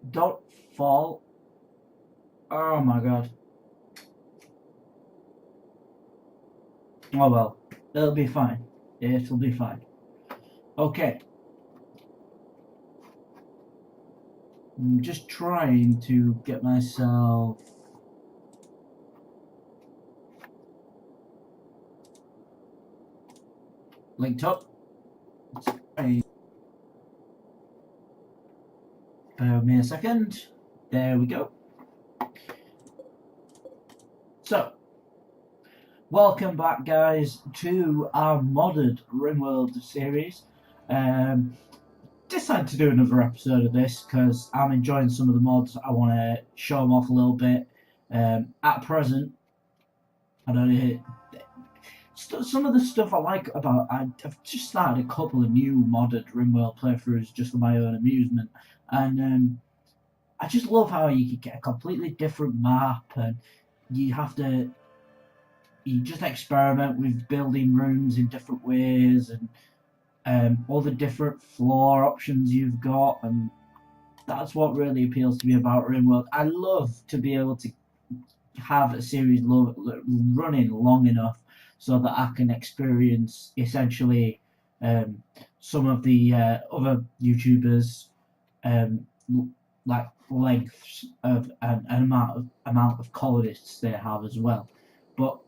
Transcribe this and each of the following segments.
Don't fall. Oh my god. Oh well. It'll be fine. It'll be fine. Okay. I'm just trying to get myself linked up. Bear with me a second. There we go. So, welcome back, guys, to our modded Rimworld series. Decided to do another episode of this because I'm enjoying some of the mods. I want to show them off a little bit. At present, I don't know. Some of the stuff I like about I've just started a couple of new modded Rimworld playthroughs just for my own amusement, and I just love how you can get a completely different map, and you have to you just experiment with building rooms in different ways, and all the different floor options you've got, and that's what really appeals to me about Rimworld. I love to be able to have a series running long enough so that I can experience essentially some of the other YouTubers like lengths of an amount of colonists they have as well. But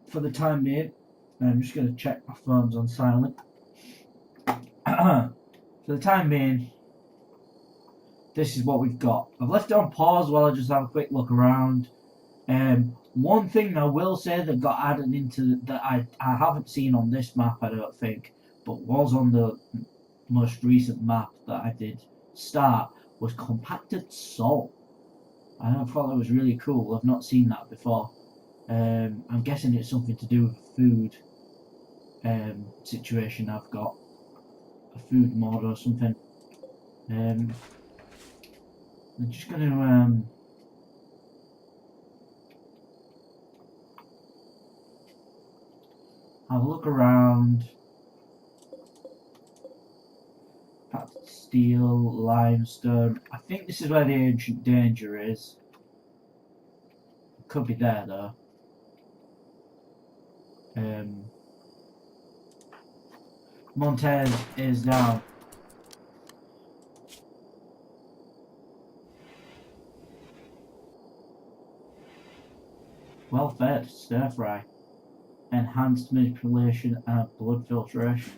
for the time being, I'm just going to check my phone's on silent. For the time being, this is what we've got. I've left it on pause while I just have a quick look around. One thing I will say that got added into that I haven't seen on this map, I don't think, but was on the most recent map that I did start, was compacted salt. I thought that was really cool. I've not seen that before. I'm guessing it's something to do with food situation I've got. A food mod or something. I'm just going to have a look around. Steel, limestone. I think this is where the ancient danger is. It could be there though. Montez is down. Well fed, stir fry. Enhanced manipulation and blood filtration.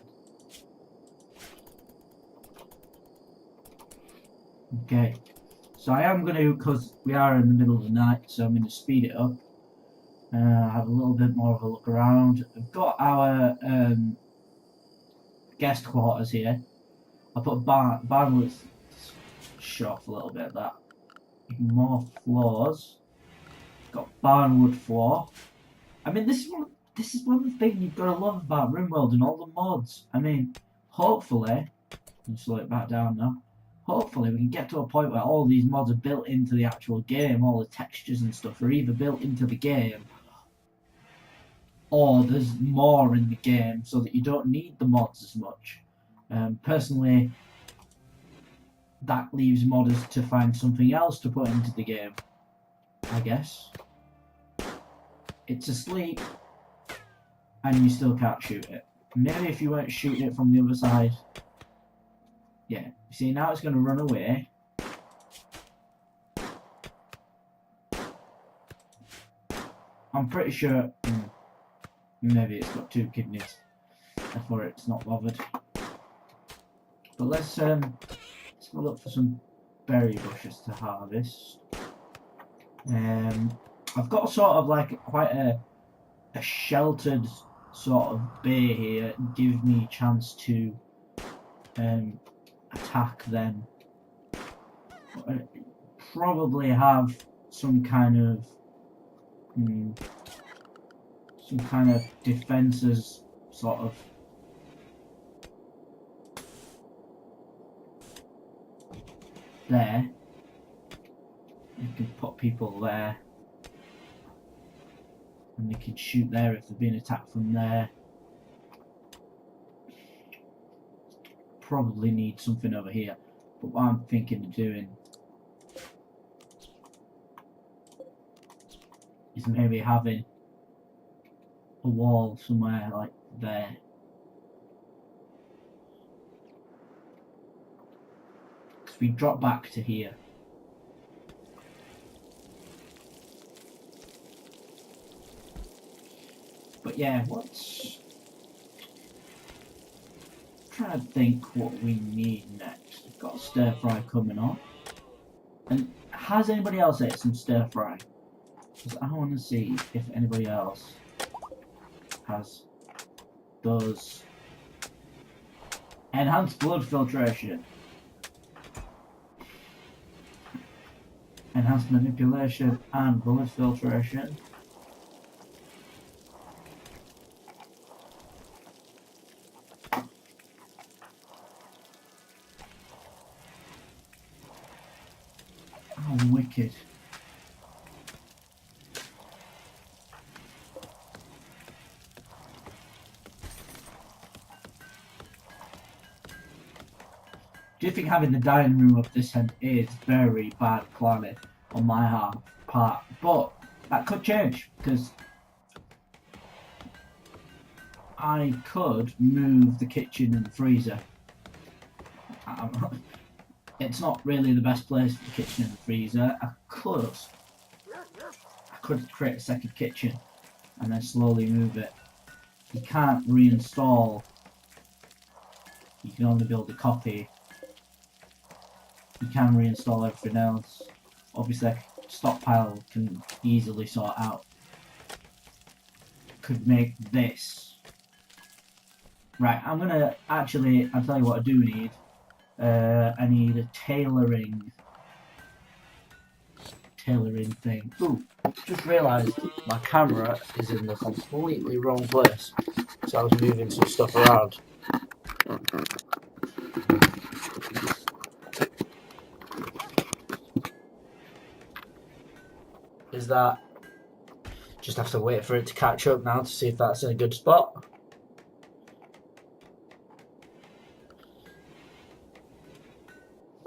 Okay, so I am going to, because we are in the middle of the night, so I'm going to speed it up. Have a little bit more of a look around. We've got our guest quarters here. I put bandwidth shut off a little bit of that. More floors. Got barnwood floor. I mean, this is one of the things you've got to love about Rimworld and all the mods. I mean, hopefully, I'll slow it back down now. Hopefully, we can get to a point where all these mods are built into the actual game. All the textures and stuff are either built into the game, or there's more in the game, so that you don't need the mods as much. Personally, that leaves modders to find something else to put into the game, I guess. It's asleep, and you still can't shoot it. Maybe if you weren't shooting it from the other side. Yeah, you see, now it's going to run away. I'm pretty sure maybe it's got 2 kidneys, therefore it's not bothered. But let's look for some berry bushes to harvest. I've got sort of like quite a sheltered sort of bay here. It gives me a chance to attack them. Probably have some kind of defenses sort of there. You can put people there, and they can shoot there if they're being attacked from there. Probably need something over here. But what I'm thinking of doing is maybe having a wall somewhere like there. Because we drop back to here. But yeah, trying to think what we need next. We've got stir fry coming on. And has anybody else ate some stir fry? Because I want to see if anybody else does enhanced blood filtration, enhanced manipulation, and blood filtration. Oh, wicked. Do you think having the dining room up this end is very bad planning on my part? But that could change, because I could move the kitchen and the freezer. It's not really the best place for the kitchen and the freezer. I could create a second kitchen and then slowly move it. You can't reinstall. You can only build a copy. You can reinstall everything else. Obviously, stockpile can easily sort out. Could make this. Right, I'm gonna actually, I'll tell you what I do need. I need a tailoring thing. Ooh, just realised my camera is in the completely wrong place. So I was moving some stuff around. Is that just have to wait for it to catch up now to see if that's in a good spot.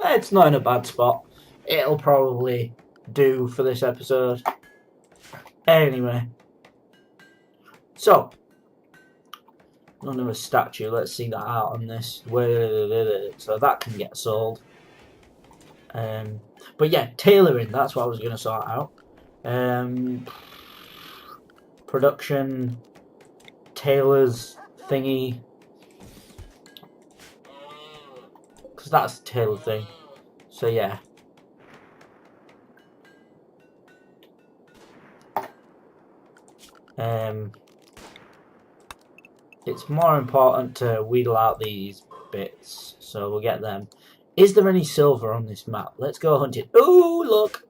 It's not in a bad spot. It'll probably do for this episode. Anyway. So, another statue. Let's see that out on this. So that can get sold. But yeah, tailoring. That's what I was going to sort out. Production. Tailors thingy. Because that's the tailor thing. So yeah. It's more important to wheedle out these bits, so we'll get them. Is there any silver on this map? Let's go hunting. Ooh, look!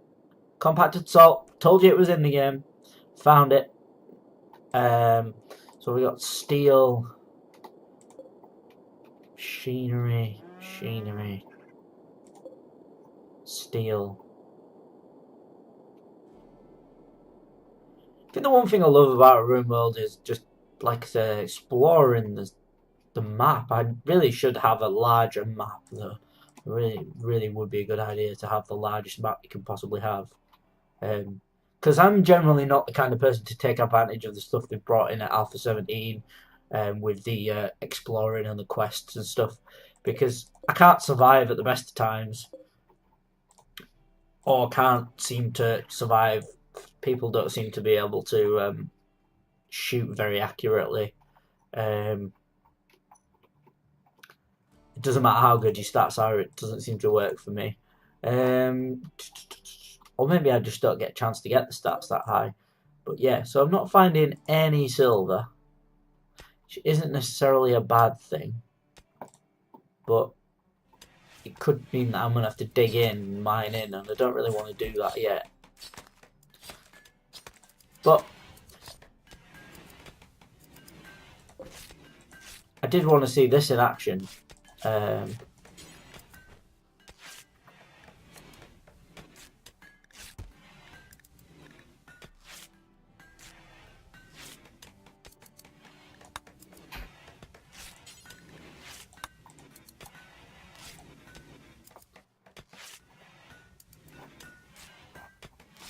Compacted salt. Told you it was in the game. Found it. So we got steel, machinery, steel. I think the one thing I love about Rimworld is just, like I say, exploring the map. I really should have a larger map, though. Really would be a good idea to have the largest map you can possibly have. Because I'm generally not the kind of person to take advantage of the stuff they've brought in at Alpha 17 with the exploring and the quests and stuff, because I can't survive at the best of times, or can't seem to survive. People don't seem to be able to shoot very accurately. It doesn't matter how good your stats are, it doesn't seem to work for me. Or maybe I just don't get a chance to get the stats that high. But yeah, so I'm not finding any silver, which isn't necessarily a bad thing. But it could mean that I'm going to have to dig in and mine in, and I don't really want to do that yet. But I did want to see this in action.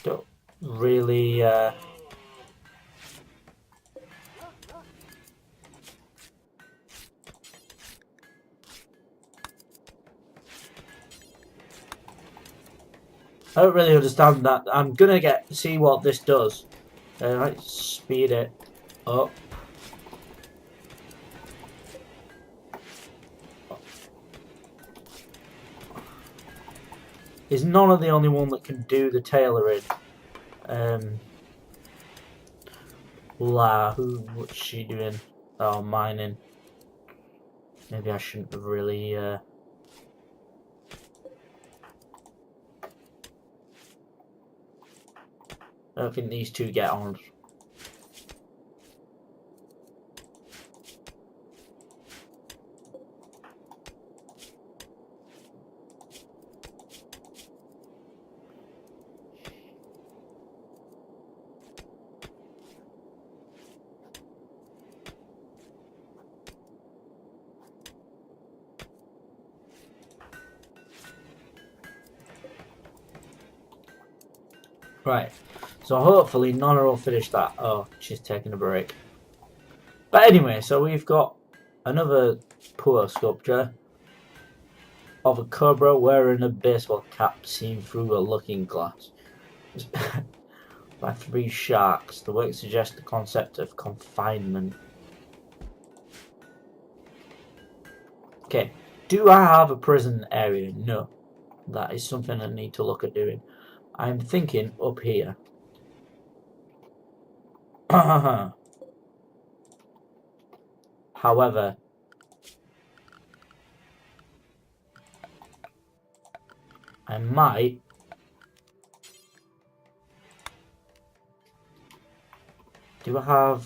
don't really I don't really understand that. I'm gonna see what this does. Let's speed it up. Is none of the only one that can do the tailoring? What's she doing? Oh, mining. Maybe I shouldn't have really. I don't think these two get on. Right, so hopefully Nonna will finish that. Oh, she's taking a break. But anyway, so we've got another poor sculpture of a cobra wearing a baseball cap seen through a looking glass. By 3 sharks. The work suggests the concept of confinement. Okay, do I have a prison area? No. That is something I need to look at doing. I'm thinking up here. However, I might do I have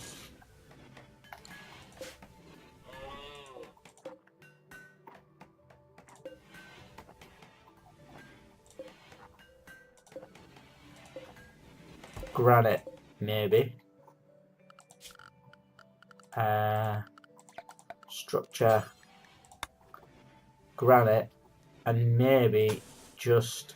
granite? Maybe. Structure, granite, and maybe just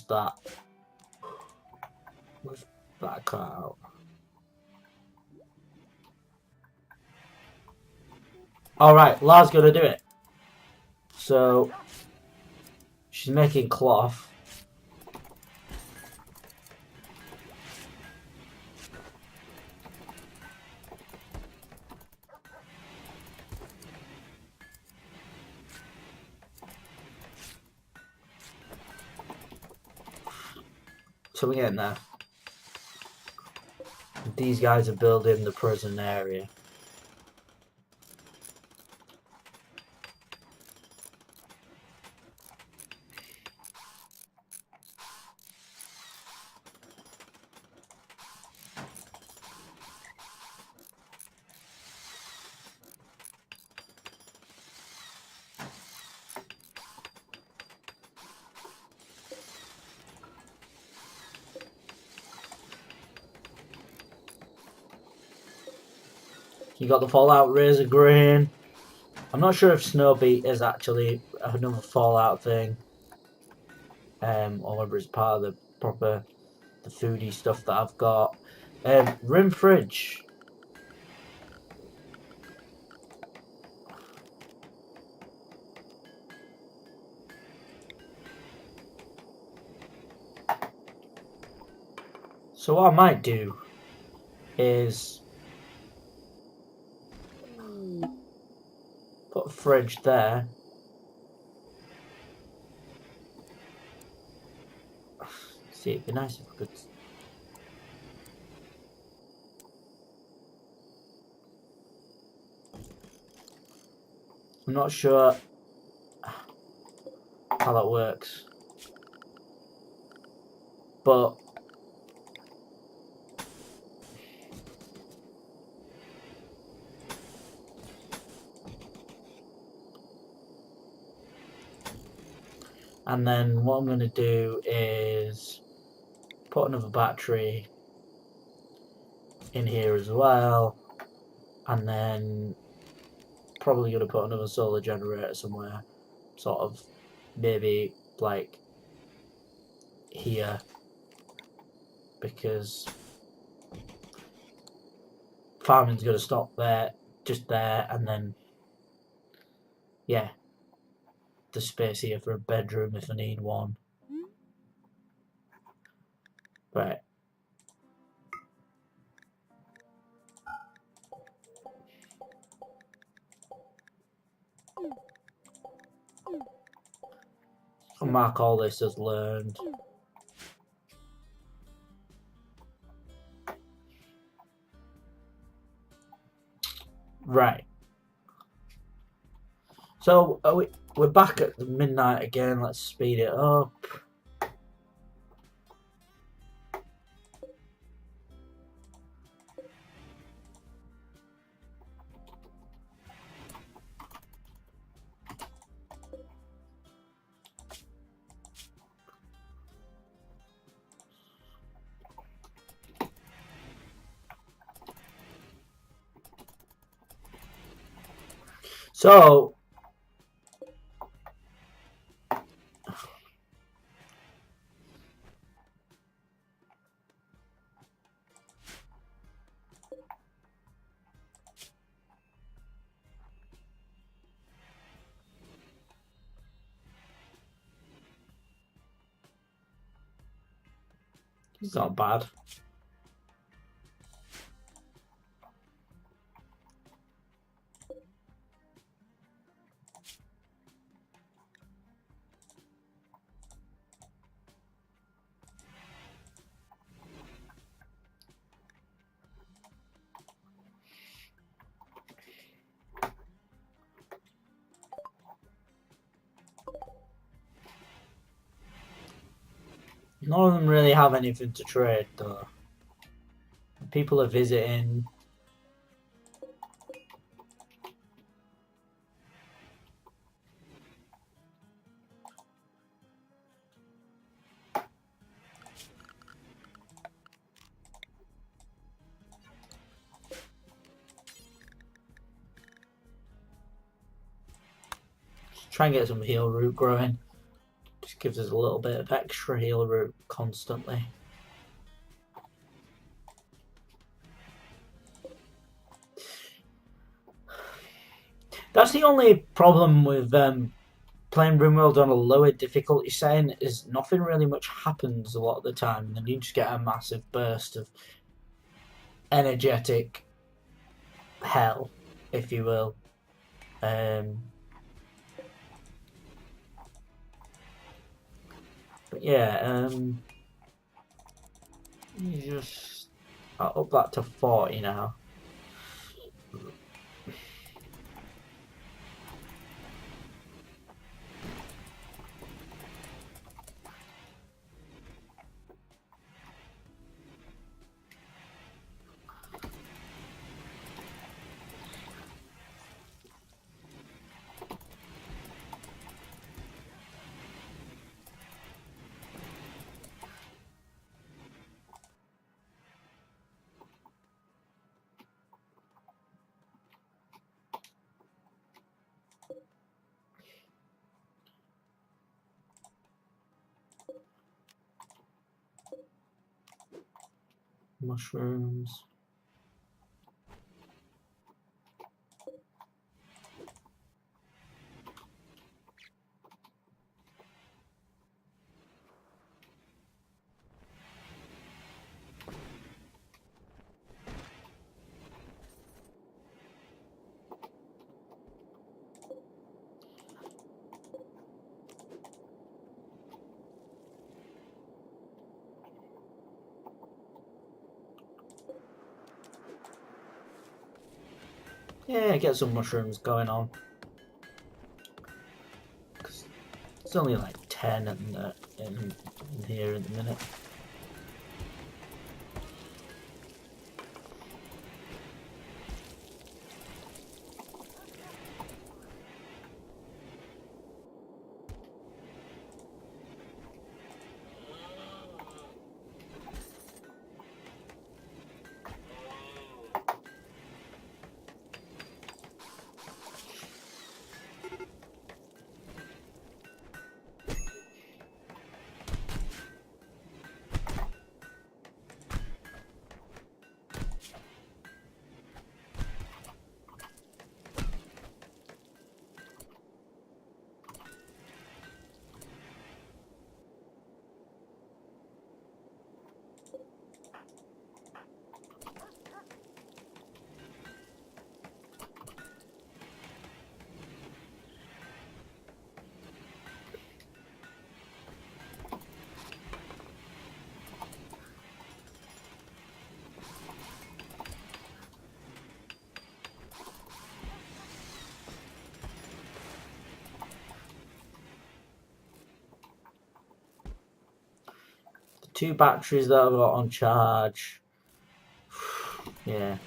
that with that cut out. Alright, Lara's gonna do it. So she's making cloth. So we're getting there. These guys are building the prison area. You got the Fallout Razor Grain. I'm not sure if Snowbeat is actually another Fallout thing, or whether it's part of the proper the foodie stuff that I've got. Rim Fridge. So what I might do is put a fridge there. See, it'd be nice if I could. I'm not sure how that works, but and then what I'm going to do is put another battery in here as well, and then probably going to put another solar generator somewhere, sort of maybe like here, because farming's going to stop there, just there, and then yeah, the space here for a bedroom if I need one. Right. I'll mark all this as learned. Right. So we're back at the midnight again. Let's speed it up. So it's not bad. None of them really have anything to trade though. People are visiting. Just try and get some heal root growing. Just gives us a little bit of extra heal root constantly. That's the only problem with playing Rimworld on a lower difficulty setting, is nothing really much happens a lot of the time, and then you just get a massive burst of energetic hell, if you will. But yeah, I'll up that to 40 now. Mushrooms. Yeah, get some mushrooms going on. It's only like 10 in here at the minute. 2 batteries that I've got on charge. Yeah.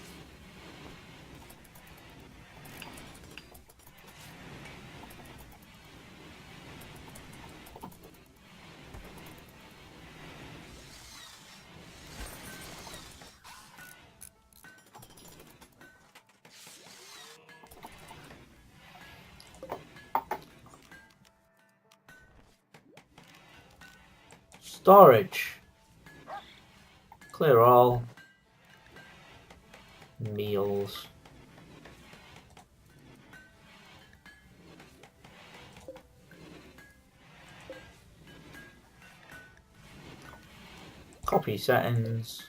Storage. Clear all. Meals. Copy settings.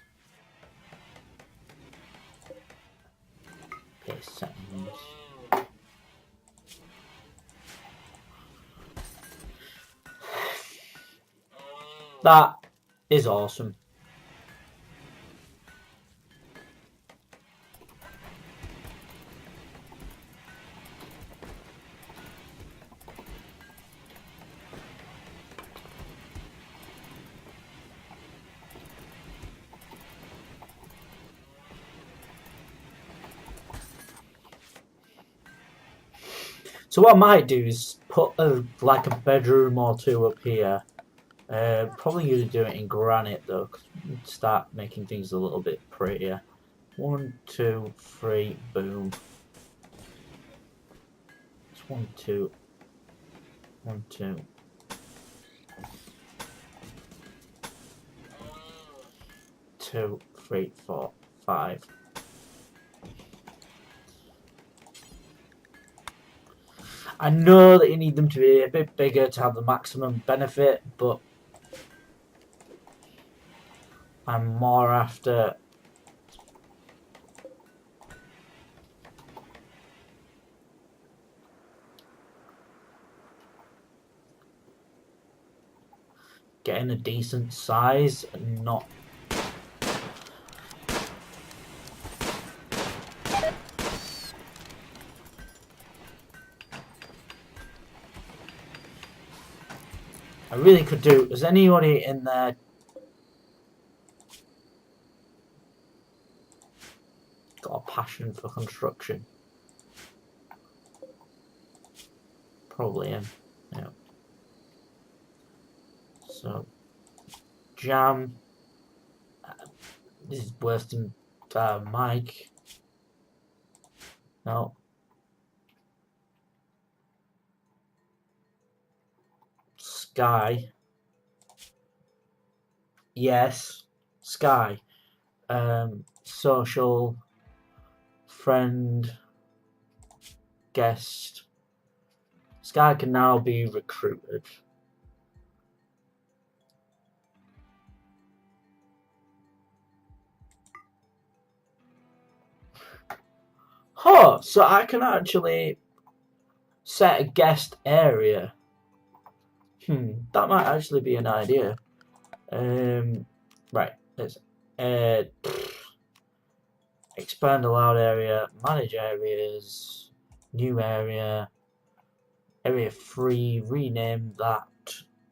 Paste settings. That is awesome. So what I might do is put like a bedroom or 2 up here. Probably going to do it in granite though, cause start making things a little bit prettier. 1, 2, 3, boom. It's 1, 2, 1, 2. 2, 3, 4, 5. I know that you need them to be a bit bigger to have the maximum benefit, but I'm more after getting a decent size and not I really could do. Is anybody in there got a passion for construction? Probably him. Yeah. So jam. This is worse than Mike. No. Sky. Yes. Sky. Social. Friend. Guest. Sky can now be recruited. Oh, so I can actually set a guest area. That might actually be an idea. Right, let's expand allowed area, manage areas, new area, area 3, rename that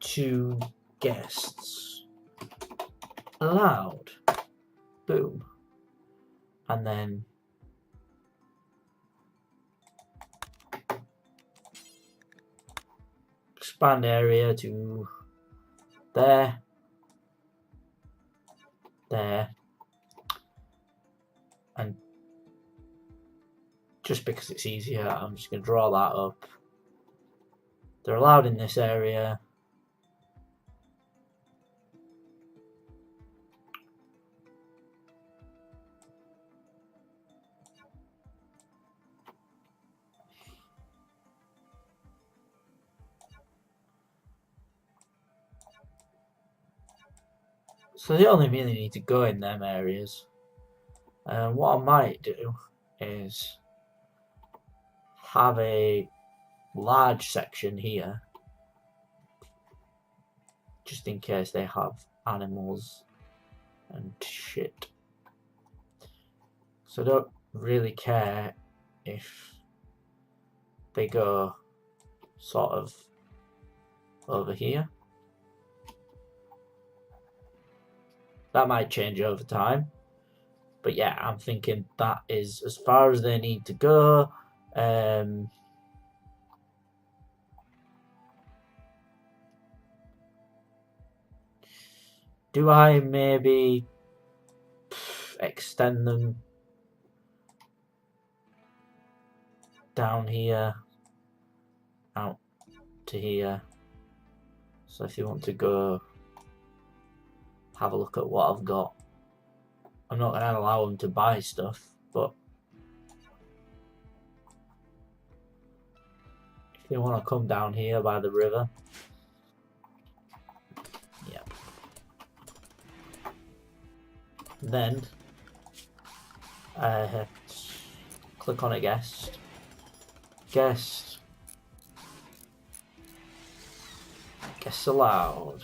to guests. Allowed. Boom. And then expand area to there, there, and just because it's easier, I'm just going to draw that up. They're allowed in this area. So they only really need to go in them areas. What I might do is have a large section here, just in case they have animals and shit. So I don't really care if they go sort of over here. That might change over time. But yeah, I'm thinking that is as far as they need to go. Do I maybe extend them down here, out to here? So if you want to go have a look at what I've got, I'm not going to allow them to buy stuff, but if you want to come down here by the river, yeah, then click on a guest allowed.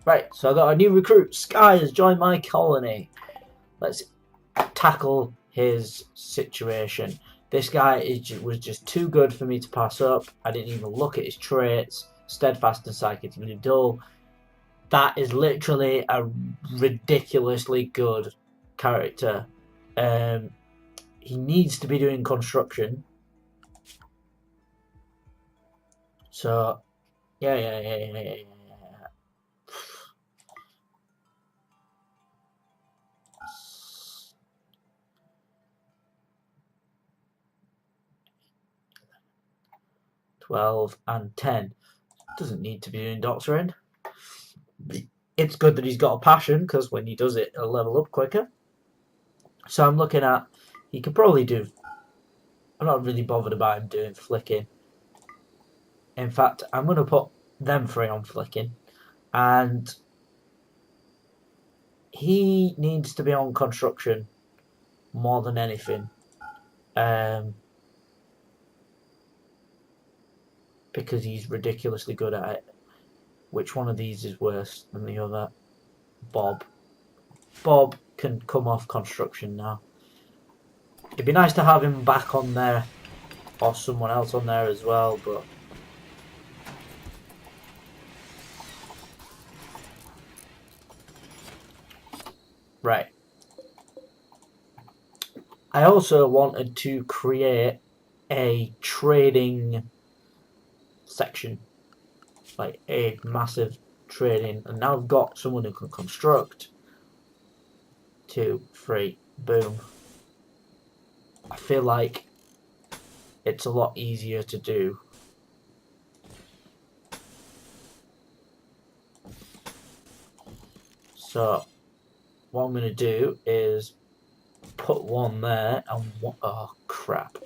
Right, so I got a new recruit. Sky has joined my colony. Let's tackle his situation. This guy was just too good for me to pass up. I didn't even look at his traits. Steadfast and psychically dull. That is literally a ridiculously good character. He needs to be doing construction. So, yeah. 12 and 10. Doesn't need to be doing doctoring. It's good that he's got a passion, because when he does it, he'll level up quicker. So I'm looking at, he could probably do, I'm not really bothered about him doing flicking. In fact, I'm going to put them three on flicking. And he needs to be on construction more than anything. Because he's ridiculously good at it. Which one of these is worse than the other? Bob. Bob can come off construction now. It'd be nice to have him back on there, or someone else on there as well, but right. I also wanted to create a trading section, like a massive trading, and now I've got someone who can construct. 2, 3, boom. I feel like it's a lot easier to do. So what I'm going to do is put one there and one, oh crap.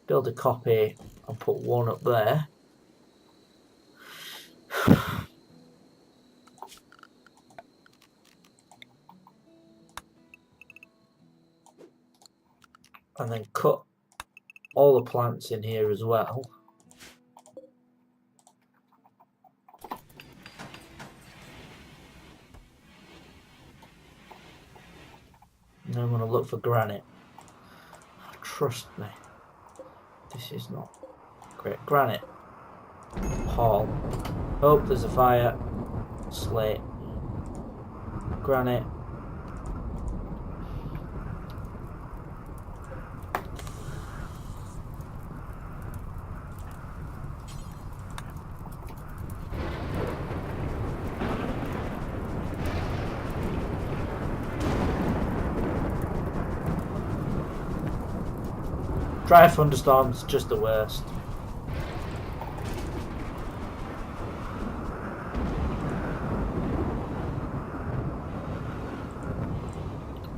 Build a copy and put one up there. And then cut all the plants in here as well. And I'm going to look for granite. Trust me, this is not great. Granite. Hall. Oh, there's a fire. Slate. Granite. Dry thunderstorms, just the worst.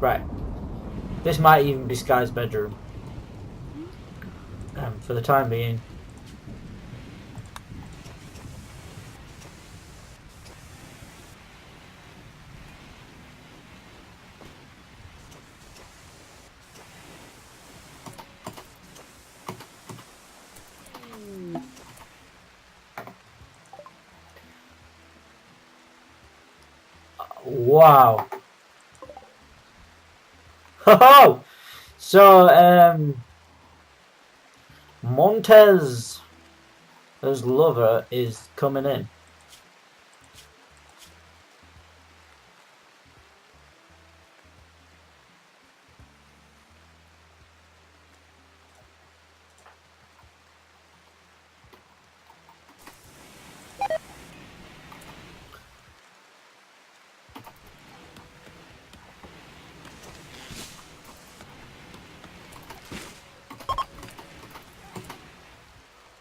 Right. This might even be Sky's bedroom. For the time being. Wow. Oh! So, Montez's lover is coming in.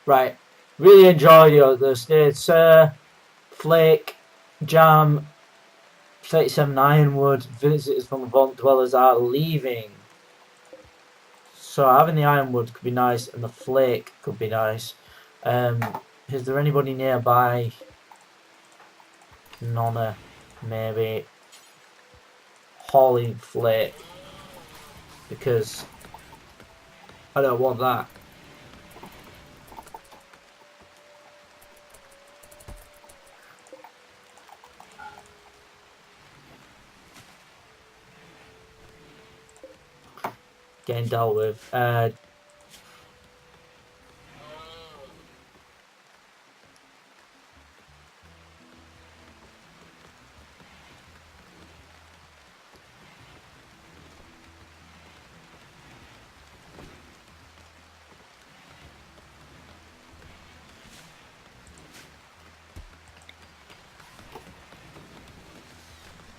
Right. Really enjoy this. It's Flake, Jam, 37 Ironwood. Visitors from the Vault Dwellers are leaving. So having the Ironwood could be nice, and the Flake could be nice. Is there anybody nearby? Nonna, maybe. Holly Flake. Because I don't want that. Getting dealt with.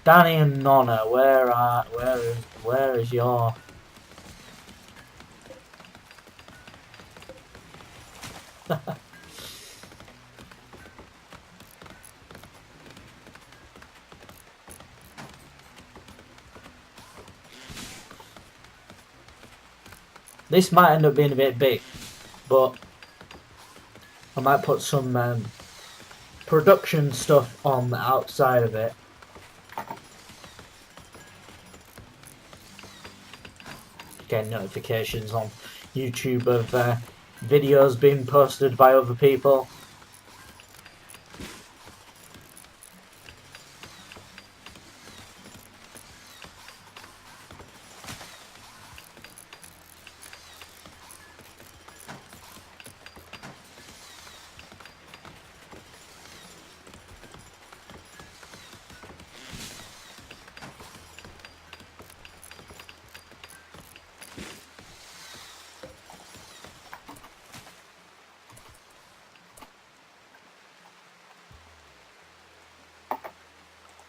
Danny and Nonna, where is your... This might end up being a bit big, but I might put some production stuff on the outside of it. Getting notifications on YouTube of videos being posted by other people.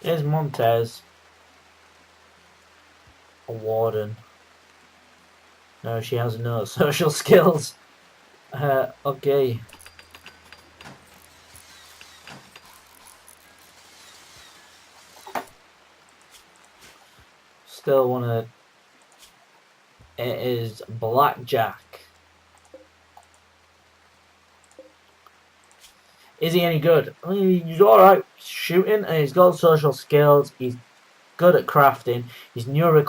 Here's Montez. A warden. No, she has no social skills. Okay. Still wanna... It is Blackjack. Is he any good? I mean, he's alright shooting, and he's got social skills. He's good at crafting. He's neurotic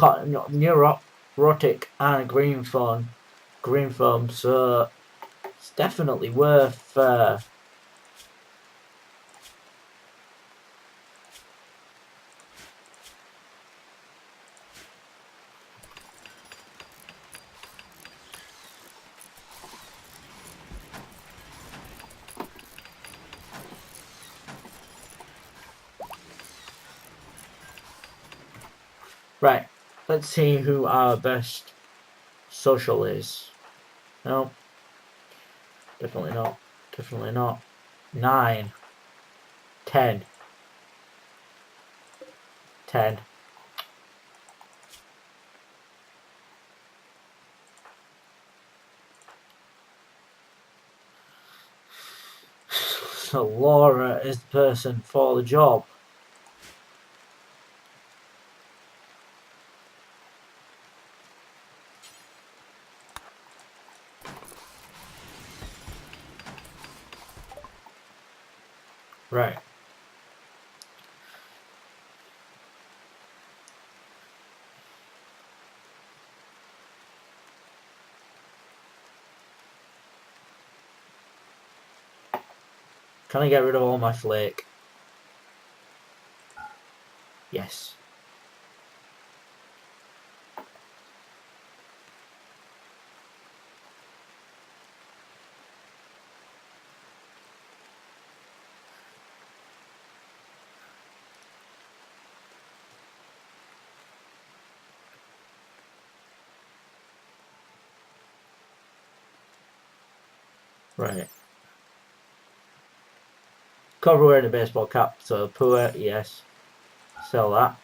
and green foam. So it's definitely worth. Right, let's see who our best social is. No, definitely not. Definitely not. 9, 10, 10. So Laura is the person for the job. Right. Can I get rid of all my flake? Yes. Right. Cover wearing a baseball cap, so poor, yes. Sell that.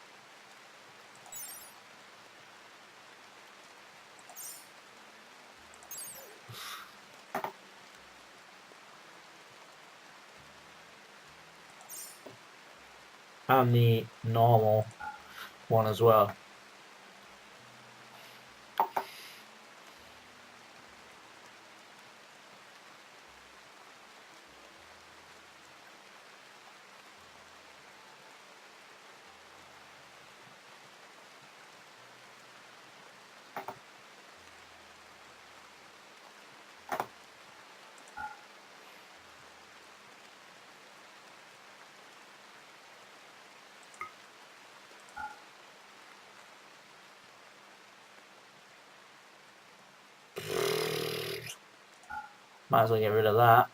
And the normal one as well. Might as well get rid of that.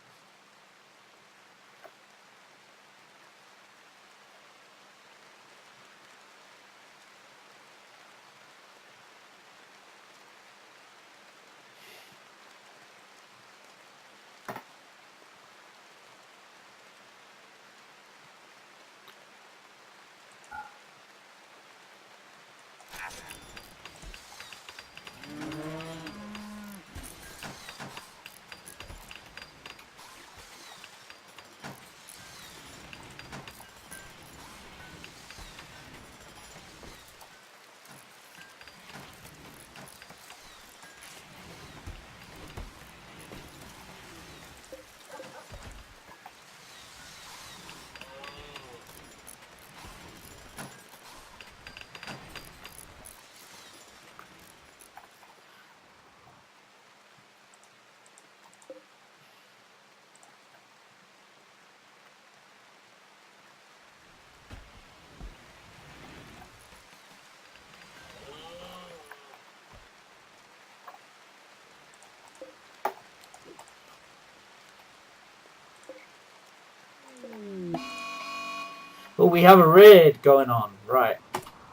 But we have a raid going on. Right.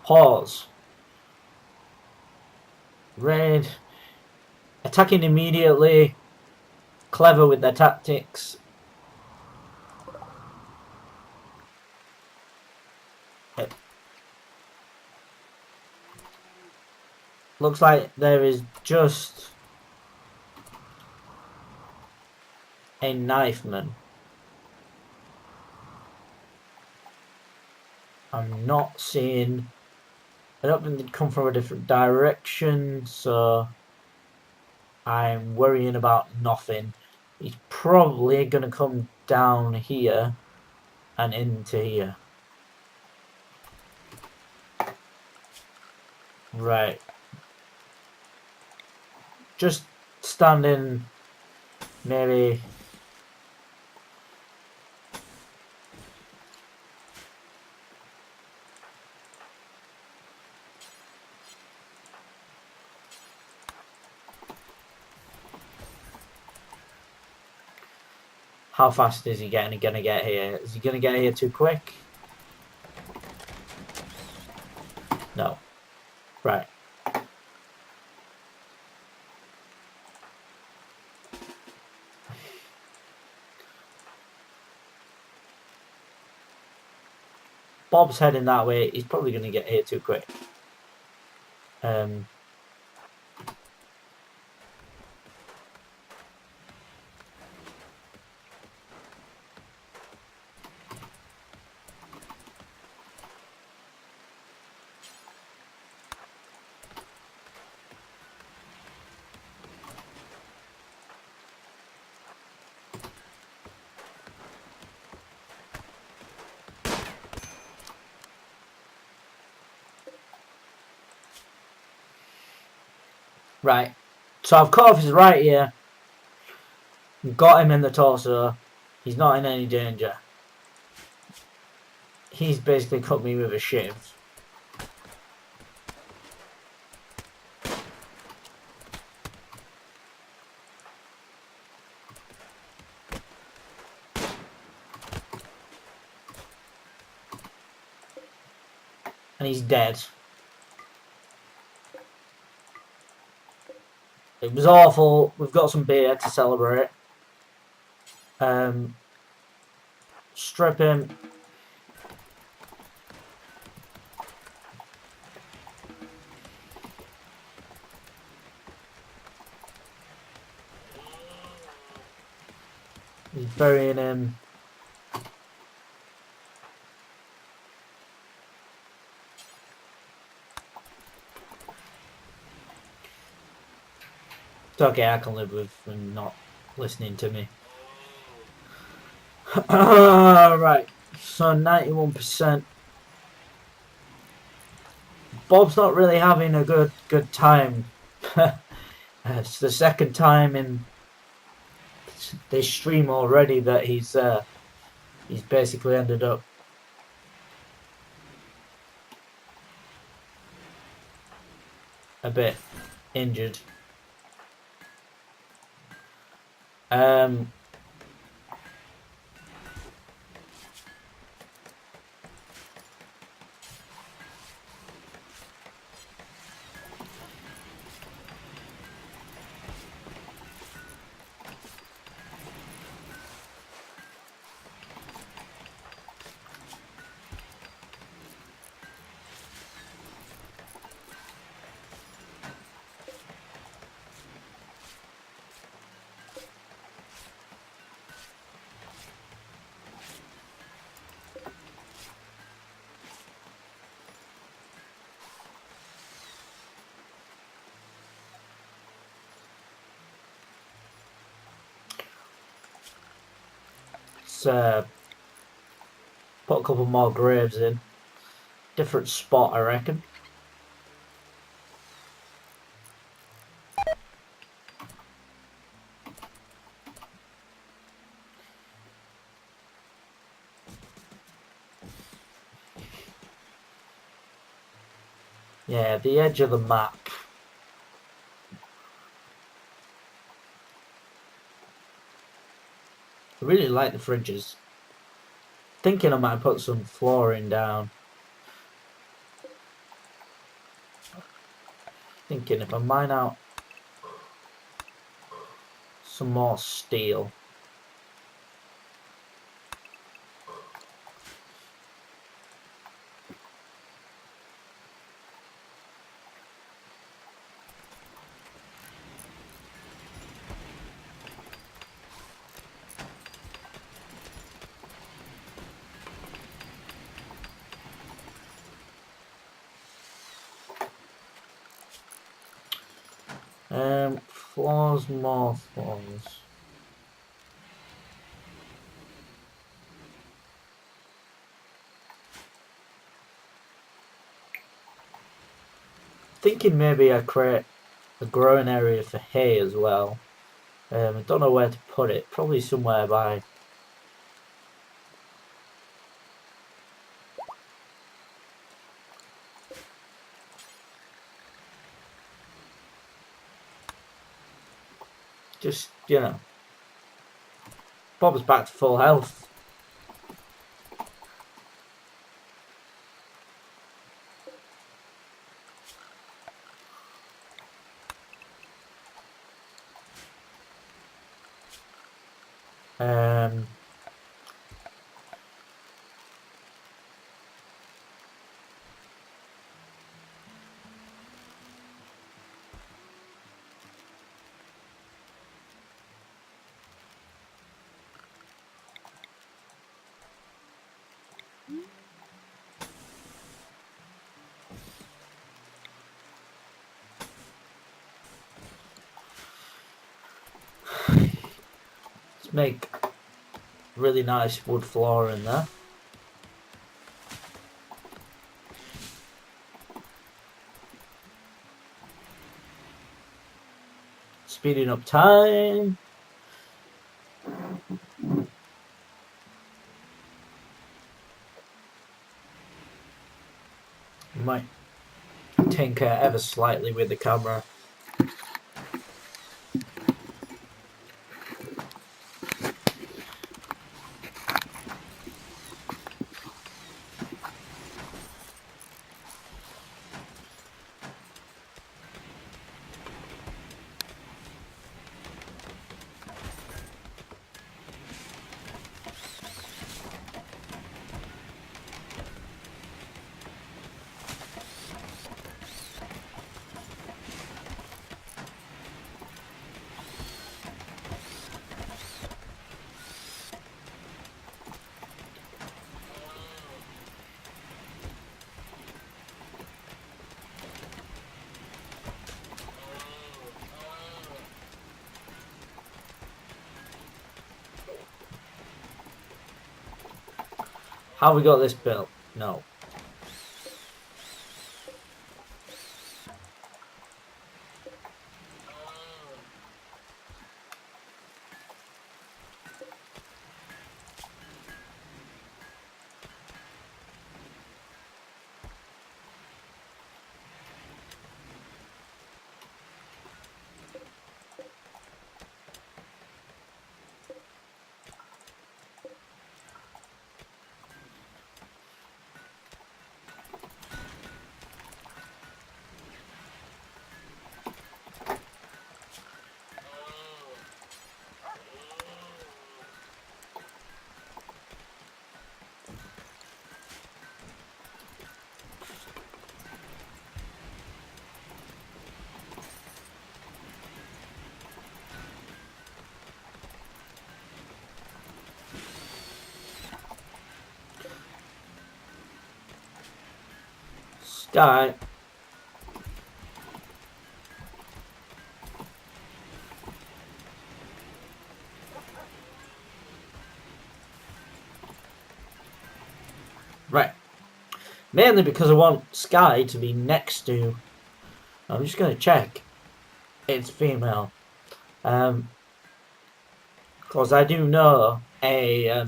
Pause. Raid. Attacking immediately. Clever with their tactics. It looks like there is just a knifeman. I'm not seeing... I don't think they'd come from a different direction, so I'm worrying about nothing. He's probably going to come down here and into here. Right. Just standing maybe... How fast is he going to get here? Is he going to get here too quick? No. Right. Bob's heading that way. He's probably going to get here too quick. Right. So I've cut off his right ear. Got him in the torso. He's not in any danger. He's basically cut me with a shiv. And he's dead. It was awful. We've got some beer to celebrate. Strip him. He's burying him. It's okay, I can live with him not listening to me. Right, so 91%. Bob's not really having a good time. It's the second time in this stream already that he's basically ended up a bit injured. Let's put a couple more graves in. Different spot, I reckon. Yeah, the edge of the map. I really like the fridges. Thinking I might put some flooring down. Thinking if I mine out some more steel. Floors, more floors. Thinking maybe I create a growing area for hay as well. I don't know where to put it. Probably somewhere by. Just, you know. Bob's back to full health. Let's make really nice wood floor in there. Speeding up time. Might tinker ever slightly with the camera. How we got this built? No. Sky. Right. Mainly because I want Sky to be next to... I'm just going to check. It's female. Because I do know a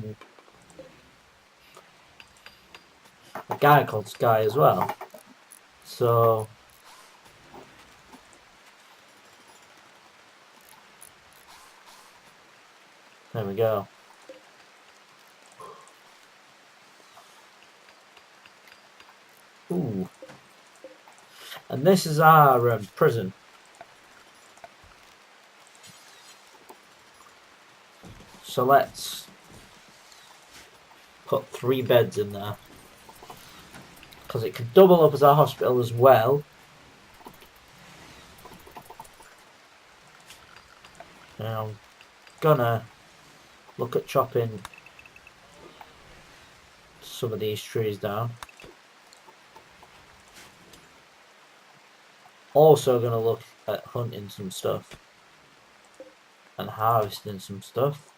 guy called Sky as well. So... there we go. Ooh. And this is our prison. So let's put 3 beds in there. Because it could double up as our hospital as well. Now I'm gonna look at chopping some of these trees down. Also gonna look at hunting some stuff and harvesting some stuff.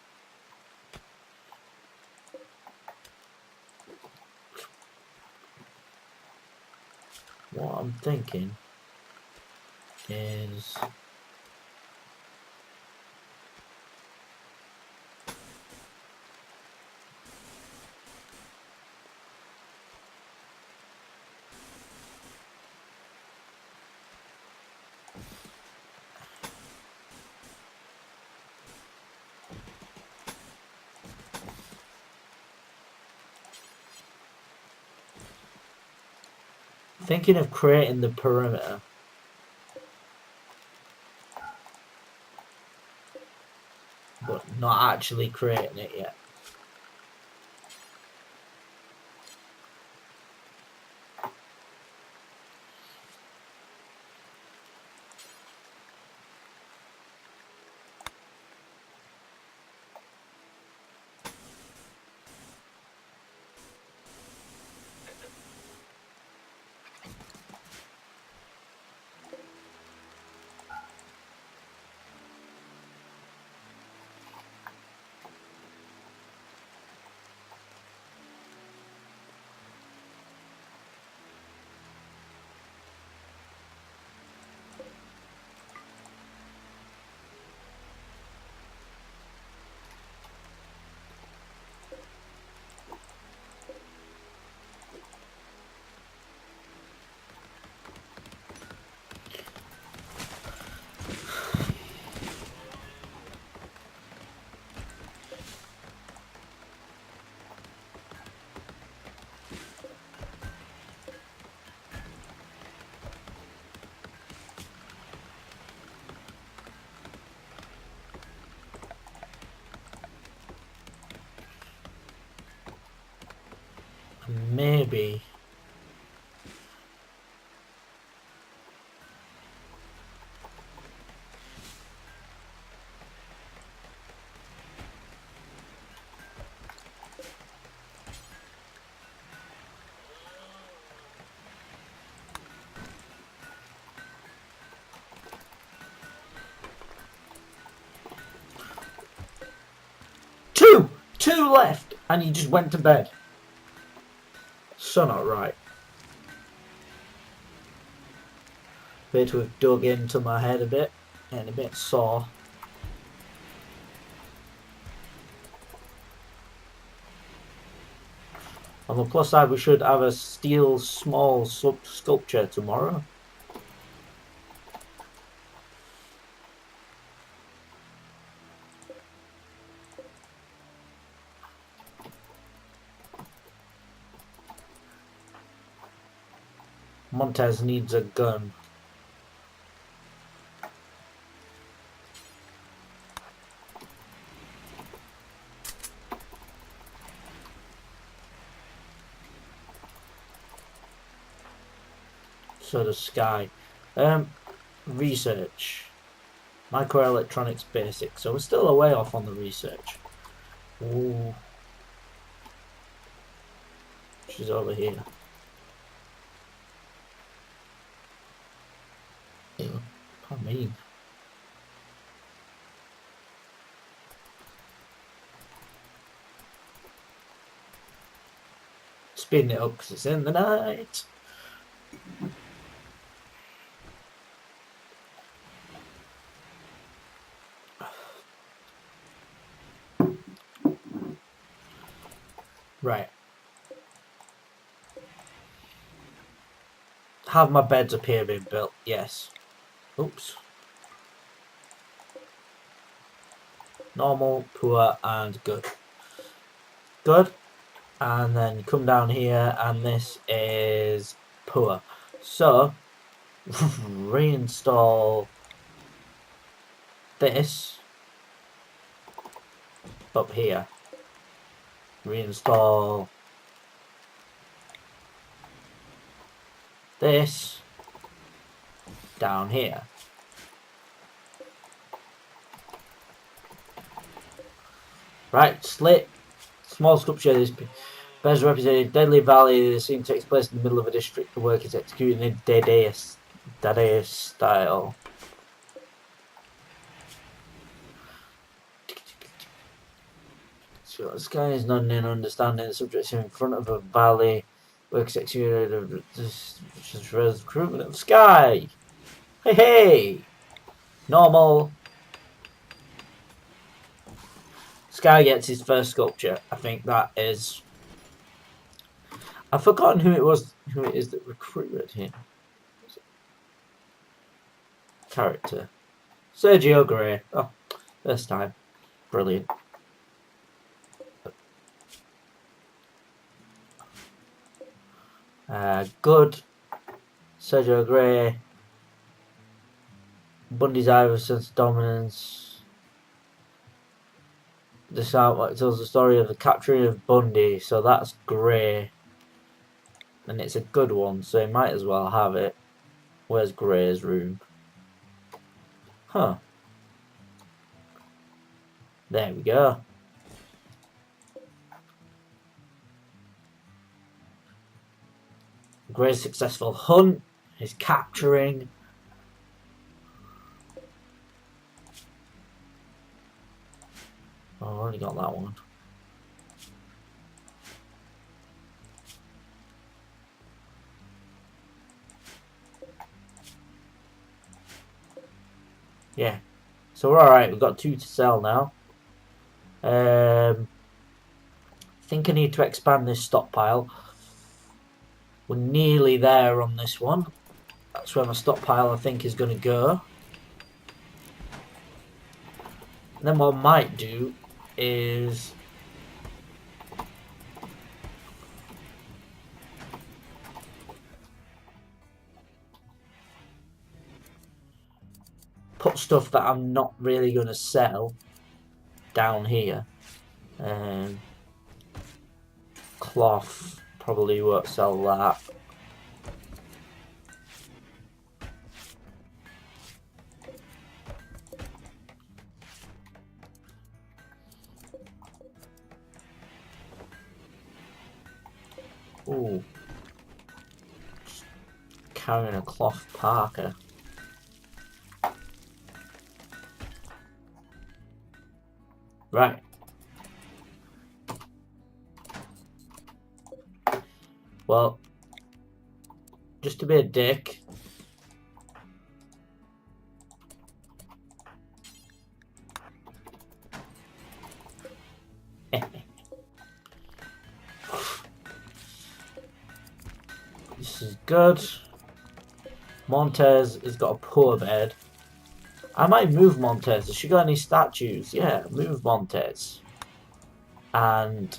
What I'm thinking is thinking of creating the perimeter. But not actually creating it yet. Maybe two left, and he just went to bed. so not right. Appear to have dug into my head a bit and a bit sore. On the plus side, we should have a steel small sculpture tomorrow. Montez needs a gun. So does Sky. Research. Microelectronics basics. So we're still a way off on the research. Ooh. She's over here. Ew. Pardon me. Speeding it up because it's in the night. Right. Have my beds up here been built? Yes. Oops. Normal, poor, and good. Good. And then come down here, and this is poor. So, reinstall this up here. Reinstall this down here. Right, slit. Small sculpture. This bears represented Deadly Valley. The scene takes place in the middle of a district. The work is executed in Dadaist style. So the sky is not in understanding. The subject is in front of a valley. Works executed. Just recruitment of sky. Hey, hey! Normal. Sky gets his first sculpture. I think that is. I've forgotten who it is that recruited him. Character. Sergio Gray. Oh, first time. Brilliant. Good. Sergio Gray. Bundy's Ivor sense of dominance. This artwork tells the story of the capturing of Bundy, so that's Gray. And it's a good one, so he might as well have it. Where's Gray's room? Huh. There we go. Gray's successful hunt, his capturing. Oh, I've already got that one. Yeah. So we're alright, we've got 2 to sell now. I think I need to expand this stockpile. We're nearly there on this one. That's where my stockpile I think is going to go. And then what I might do is put stuff that I'm not really going to sell down here. Cloth, probably won't sell that. Ooh. Just carrying a cloth parka. Right. Well, just to be a dick, this is good. Montez has got a poor bed. I might move Montez. Has she got any statues? Yeah, move Montez. And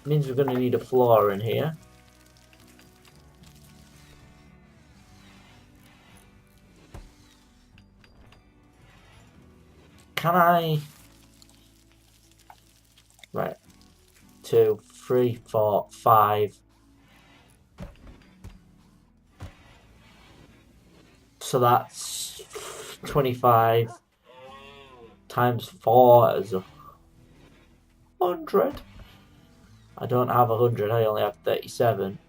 means we're going to need a floor in here. Can I? Right. 2, 3, 4, 5. So that's 25 times 4 is 100. I don't have 100, I only have 37.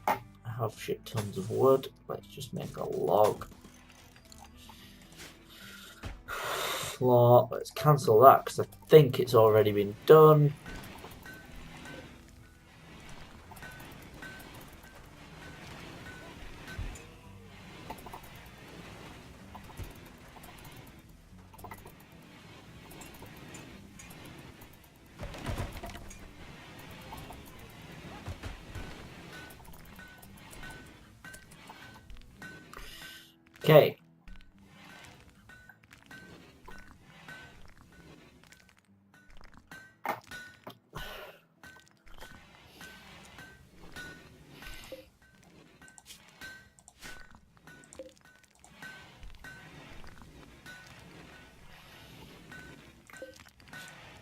I have shit tons of wood. Let's just make a log. Floor. Let's cancel that because I think it's already been done. Okay.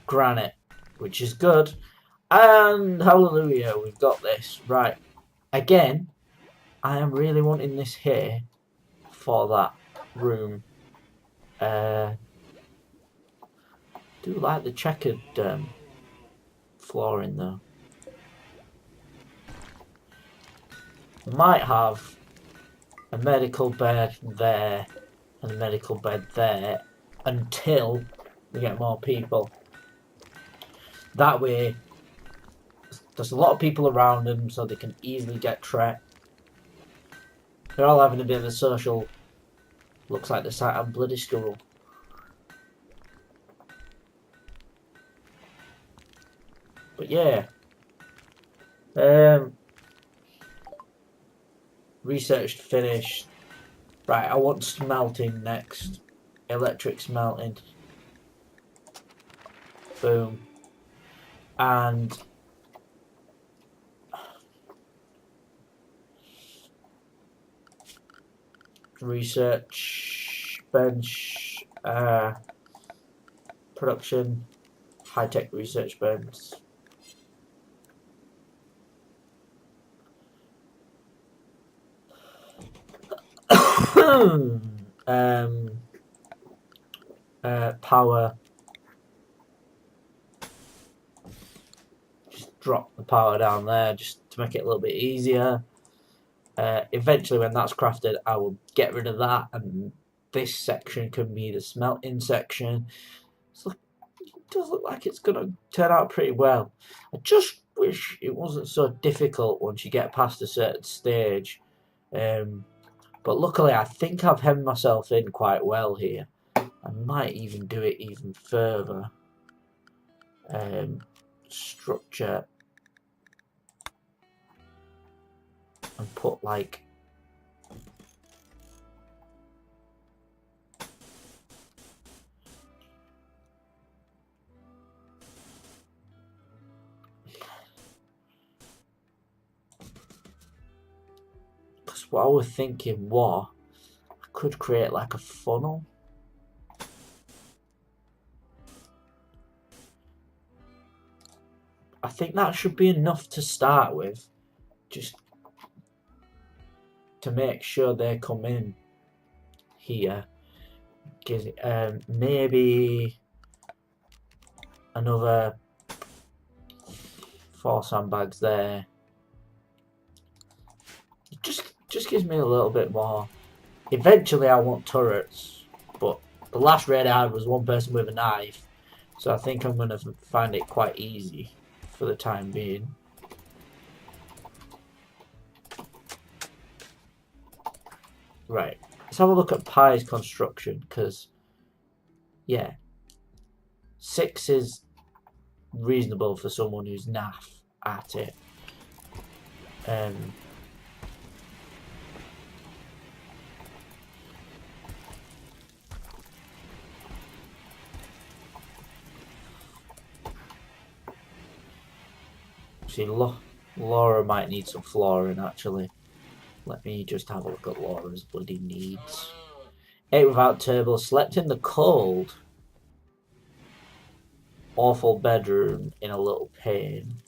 Granite, which is good. And hallelujah, we've got this. Right. Again, I am really wanting this here for that room. Do like the checkered flooring though. Might have a medical bed there and a medical bed there until we get more people. That way, there's a lot of people around them, so they can easily get trapped. They're all having a bit of a social. Looks like the site of bloody school. But yeah. Researched, finished. Right, I want smelting next. Electric smelting. Boom. And research bench, production, high-tech research bench. Power. Just drop the power down there just to make it a little bit easier. Eventually, when that's crafted, I will get rid of that, and this section can be the smelting section. So it does look like it's going to turn out pretty well. I just wish it wasn't so difficult once you get past a certain stage. But luckily, I think I've hemmed myself in quite well here. I might even do it even further. Structure. And put like because what I was thinking was I could create like a funnel. I think that should be enough to start with, just to make sure they come in here. Maybe another 4 sandbags there. It just gives me a little bit more Eventually I want turrets, but the last raid I had was one person with a knife, so I think I'm going to find it quite easy for the time being. Right, let's have a look at Pi's construction, because, yeah, 6 is reasonable for someone who's naff at it. See, Laura might need some flooring, actually. Let me just have a look at Laura's bloody needs. 8 without turbo, slept in the cold. Awful bedroom in a little pain.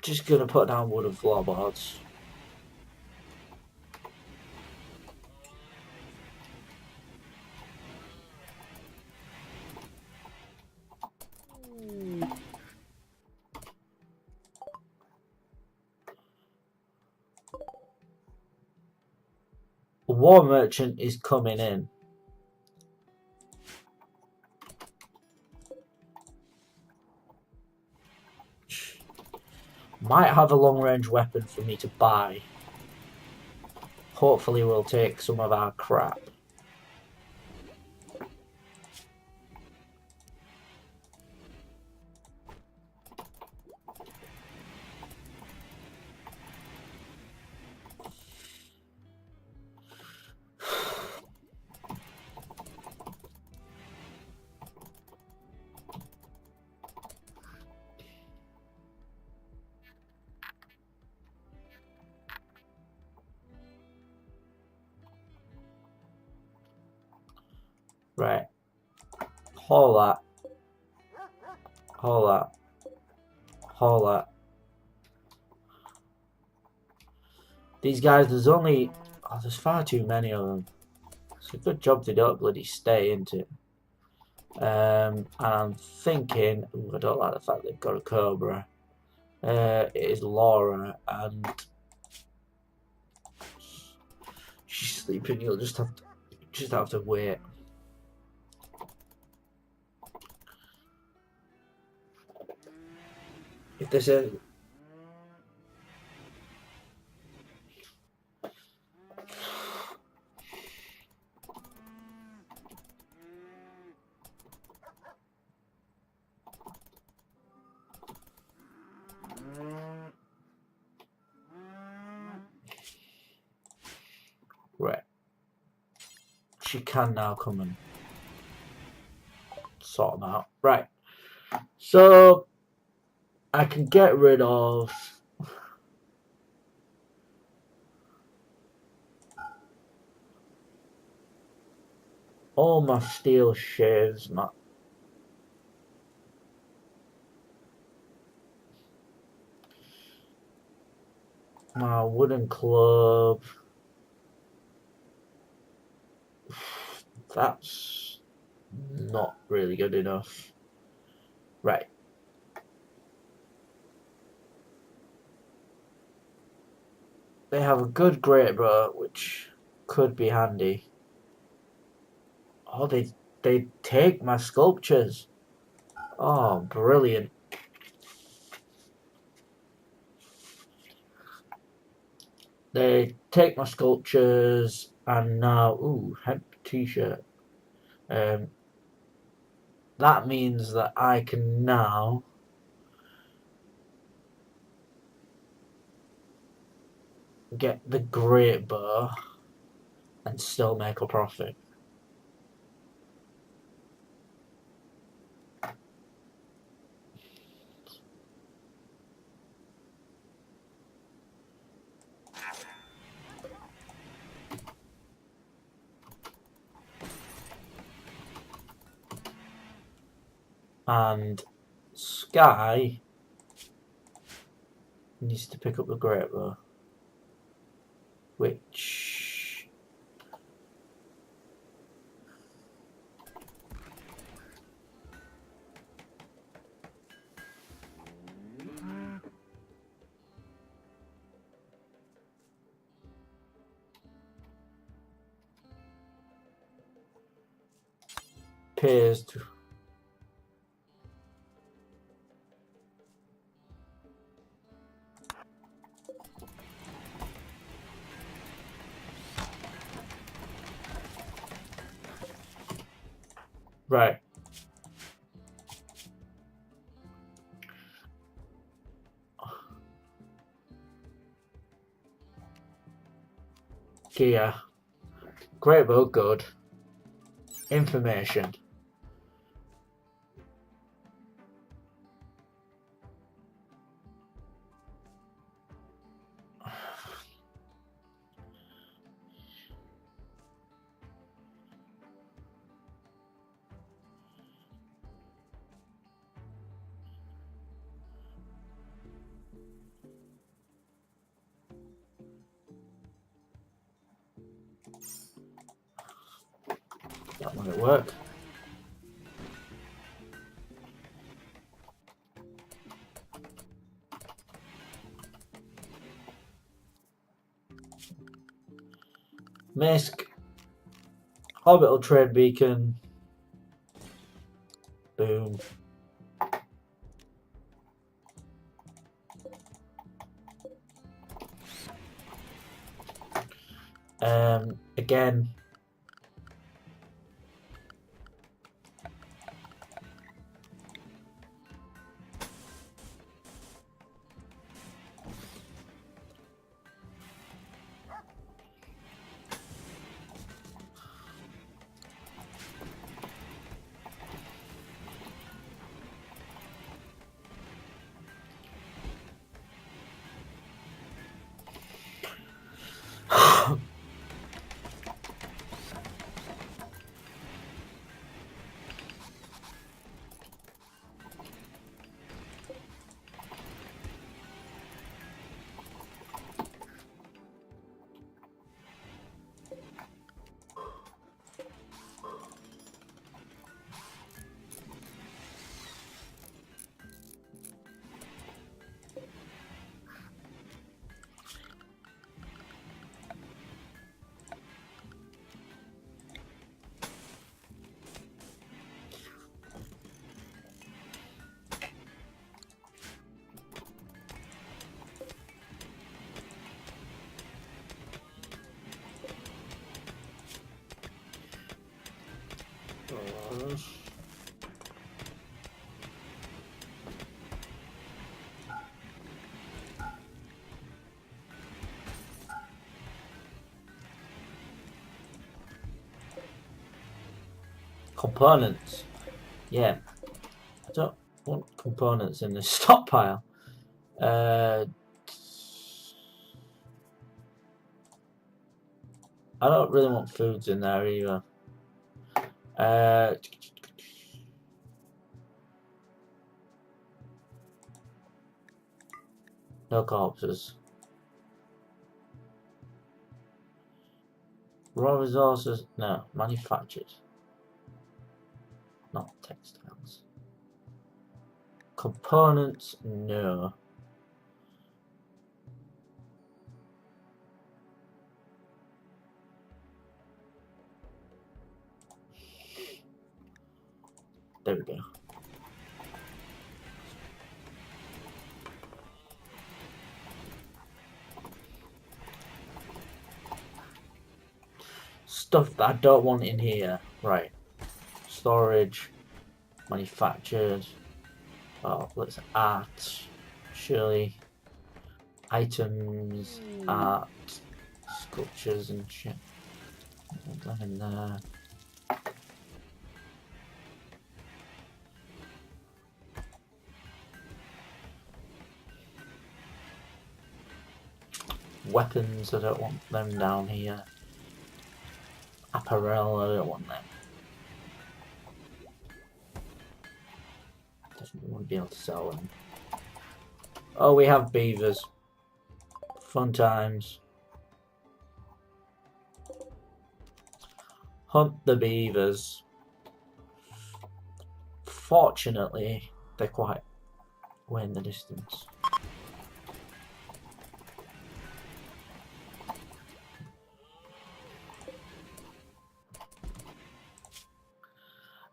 Just gonna put down wooden floorboards. A war merchant is coming in. Might have a long range weapon for me to buy. Hopefully we'll take some of our crap. Right. Haul that. Haul that. Haul that. These guys, there's far too many of them. It's a good job they don't bloody stay, isn't it? And I'm thinking, I don't like the fact they've got a Cobra. It is Laura, and she's sleeping. You'll just have to wait. If there's a right, she can now come and sort them out. Right, so I can get rid of all my steel shaves, my wooden club. That's not really good enough. Right. They have a good great bow, which could be handy. Oh, they take my sculptures. Oh, brilliant. They take my sculptures and now, ooh, hemp t-shirt. That means that I can now get the great bow and still make a profit. And Sky needs to pick up the great bow, which appears to right. Gear. Great bow, good. Information. That might work. Misk. Orbital trade beacon. Boom. Again. Components. Yeah. I don't want components in the stockpile. I don't really want foods in there either. No corpses. Raw resources, no. Manufactured. Not textiles. Components, no. There we go. Stuff that I don't want in here. Right. Storage. Manufactured. Oh, let's art. Surely. Items. Art. Sculptures and shit. That in there. Weapons, I don't want them down here. Apparel, I don't want them. Definitely want to be able to sell them. Oh, we have beavers. Fun times. Hunt the beavers. Fortunately, they're quite way in the distance.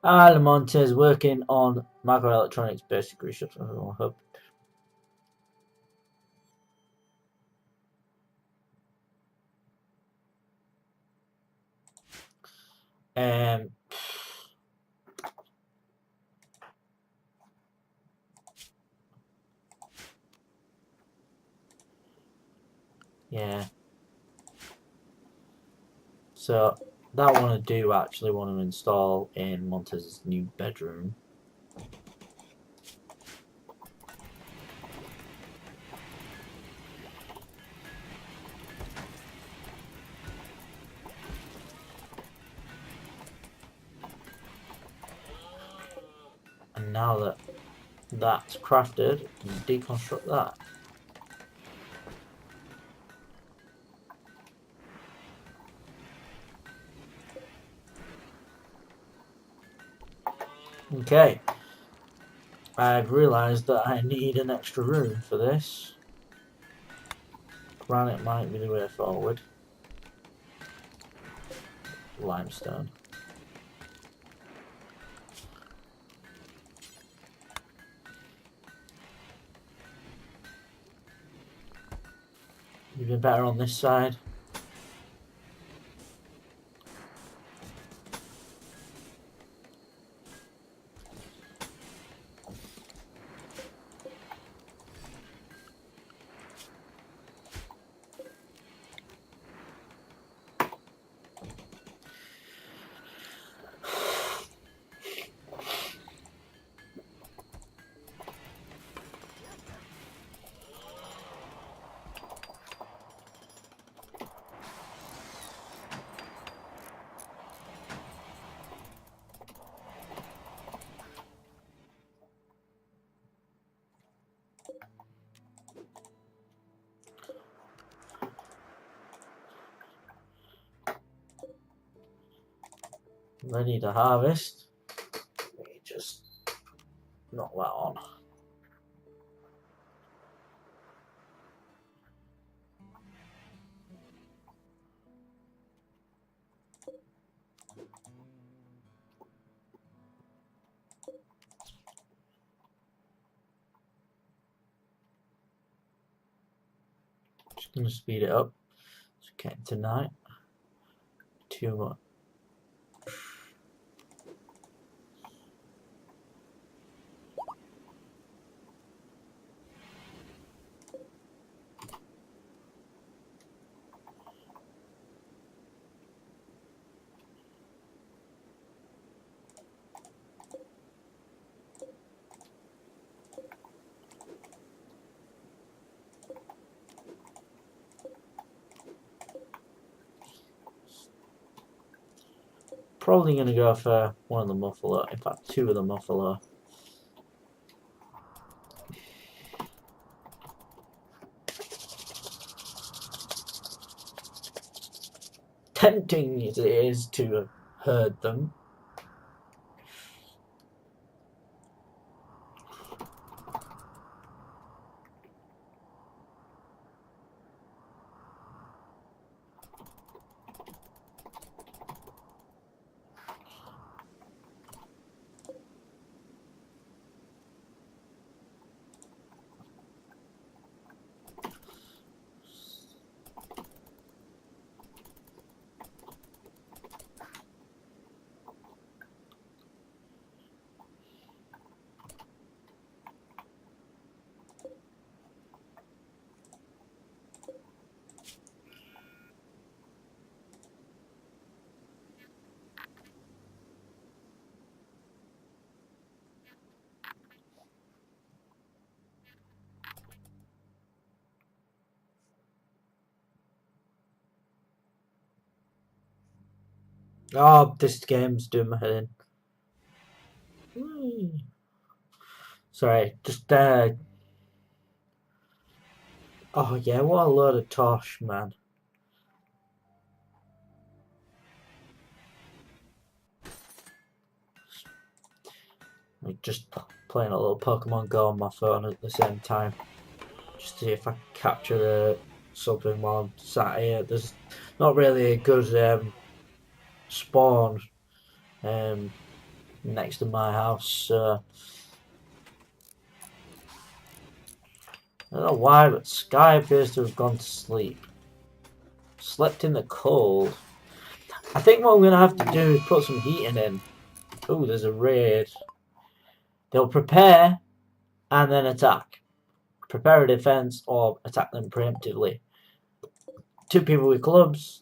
Almonte is working on microelectronics basic research hub. Um, yeah. So that one I do actually want to install in Montez's new bedroom. And now that that's crafted, deconstruct that. Okay. I've realised that I need an extra room for this. Granite might be the way forward. Limestone. Even better on this side. Ready to harvest. Let me just knock that on. Just gonna speed it up. It's getting to night. Too much. Probably gonna go for one of the muffalo. In fact, two of the muffalo. Tempting as it is to herd them. Oh, this game's doing my head in. Sorry, just Oh yeah, what a load of tosh, man. I'm just playing a little Pokemon Go on my phone at the same time. Just to see if I can capture something while I'm sat here. There's not really a good spawn next to my house, so I don't know why, but Sky appears to have gone to sleep. Slept in the cold. I think what I'm going to have to do is put some heating in. Oh, there's a raid. They'll prepare and then attack. Prepare a defense or attack them preemptively. Two people with clubs.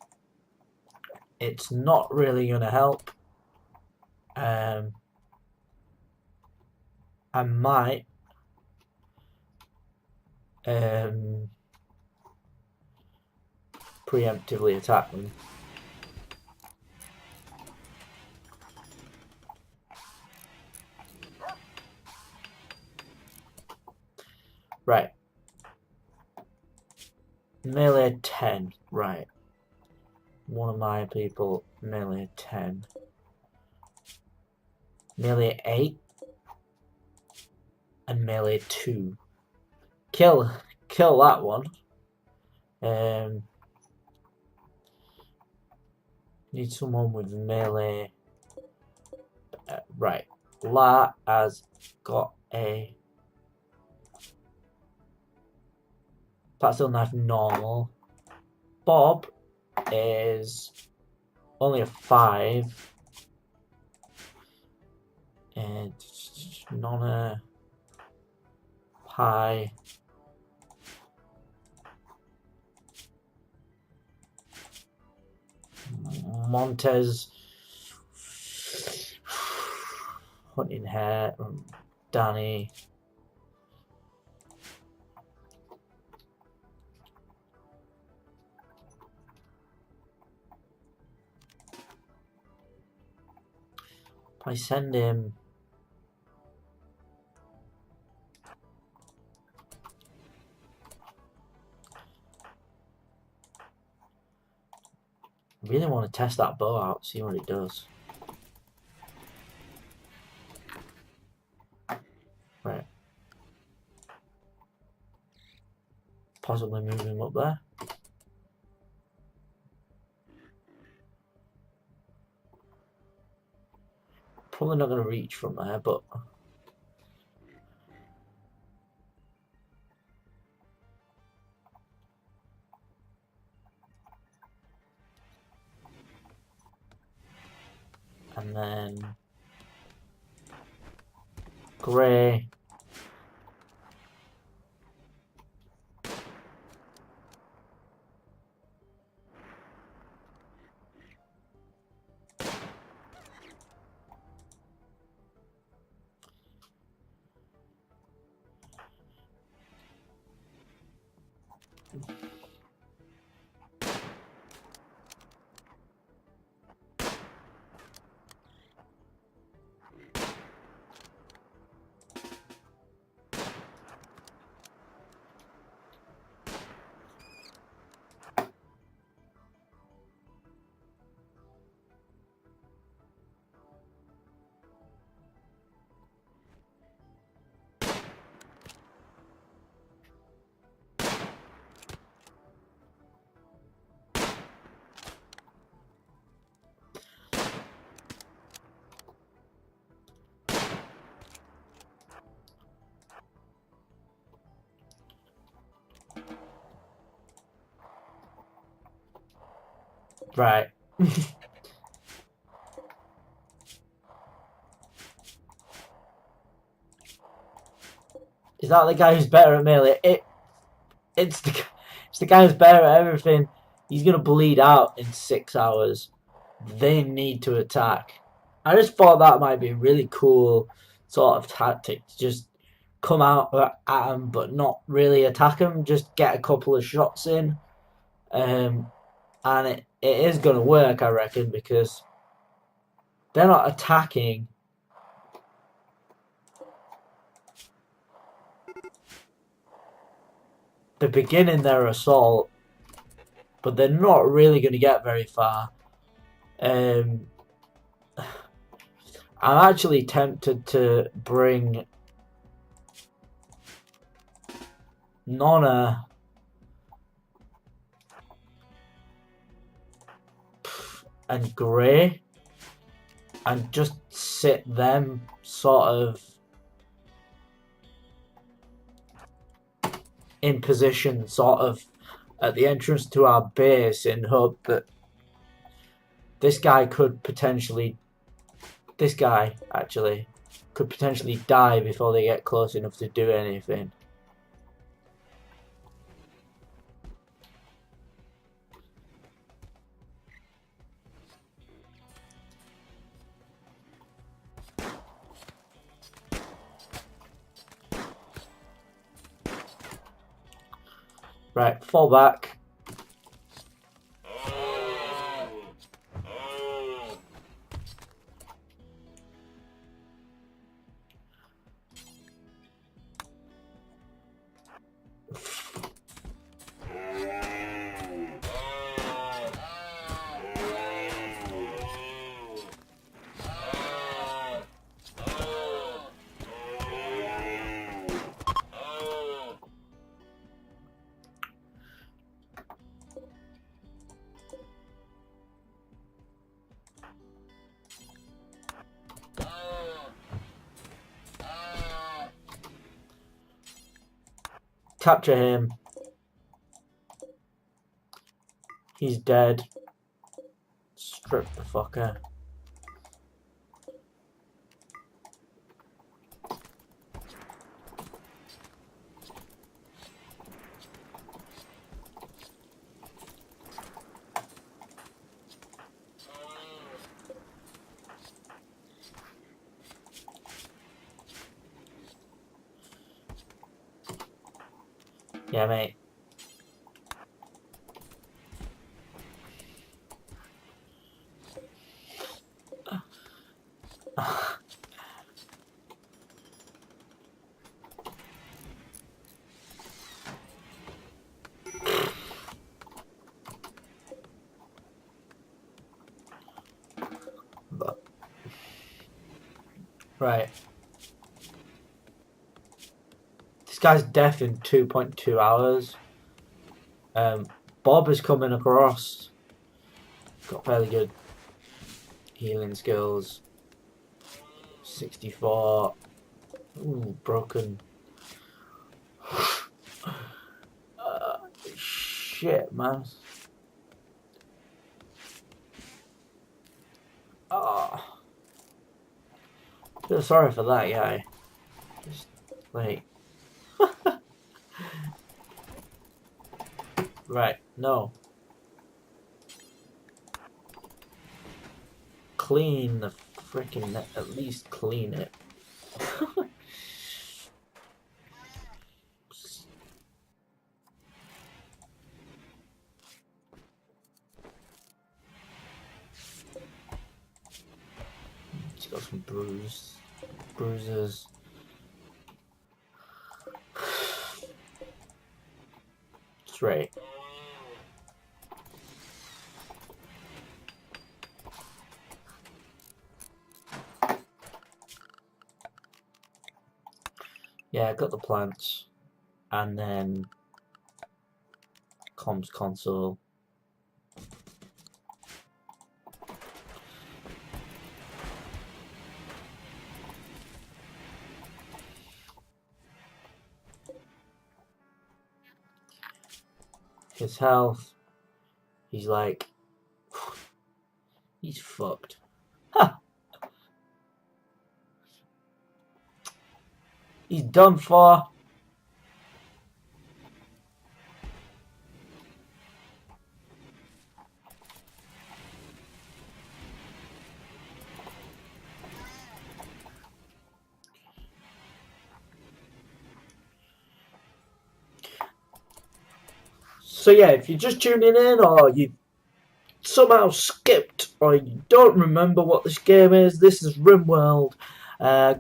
It's not really going to help. I might preemptively attack them. Right. Melee 10. Right. One of my people, melee 10. Melee 8. And melee 2. Kill that one. Need someone with melee. Right. La has got a Pastel knife normal. Bob is only a 5. And Nonna Pie. Montez Hunting Hair, Danny. I send him I really want to test that bow out, see what it does. Right. Possibly move him up there. Probably not going to reach from there, but and then Grey. Right. Is that the guy who's better at melee? It's the guy who's better at everything. He's gonna bleed out in 6 hours. They need to attack. I just thought that might be a really cool sort of tactic to just come out at them but not really attack them. Just get a couple of shots in, and it is gonna work, I reckon, because they're not attacking. They're beginning their assault, but they're not really going to get very far. I'm actually tempted to bring Nonna and Grey and just sit them sort of in position, sort of at the entrance to our base, in hope that this guy actually could potentially die before they get close enough to do anything. Right, fall back. Capture him. He's dead. Strip the fucker. Yeah, mate. Right. This guy's deaf in 2.2 hours. Bob is coming across. Got fairly good healing skills. 64. Ooh, broken. Shit, man. Oh. Feel sorry for that guy. Just like. Right, no. Clean the freaking net. At least clean it. He's got some bruises. Straight. Yeah, I got the plants, and then comms console. His health, he's like, he's fucked. Ha! He's done for. So yeah, if you're just tuning in, or you somehow skipped, or you don't remember what this game is, this is Rimworld,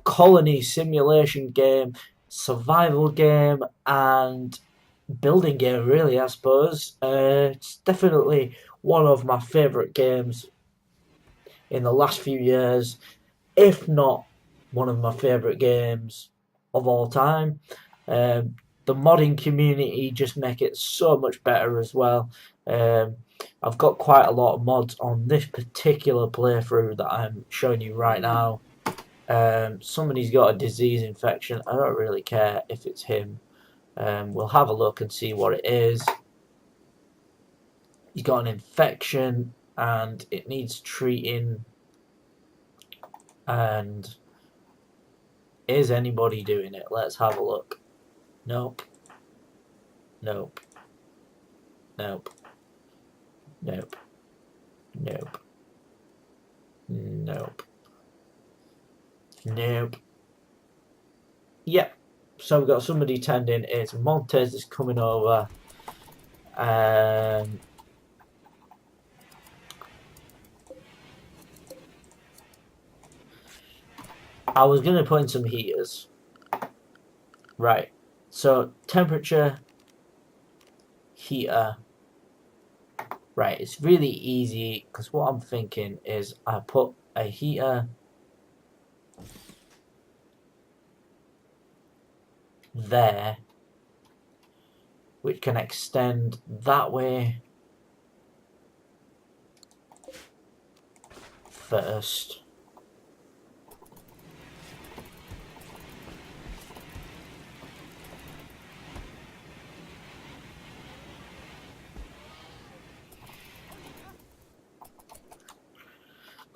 colony simulation game, survival game, and building game, really, I suppose. It's definitely one of my favourite games in the last few years, if not one of my favourite games of all time. The modding community just make it so much better as well. I've got quite a lot of mods on this particular playthrough that I'm showing you right now. Somebody's got a disease infection. I don't really care if it's him. We'll have a look and see what it is. He's got an infection and it needs treating. And is anybody doing it? Let's have a look. Nope. Nope. Nope. Nope. Nope. Nope. Nope. Yep. So we've got somebody tending. It's Montez is coming over. I was going to put in some heaters. Right. So temperature, heater. Right. It's really easy because what I'm thinking is I put a heater there, which can extend that way first.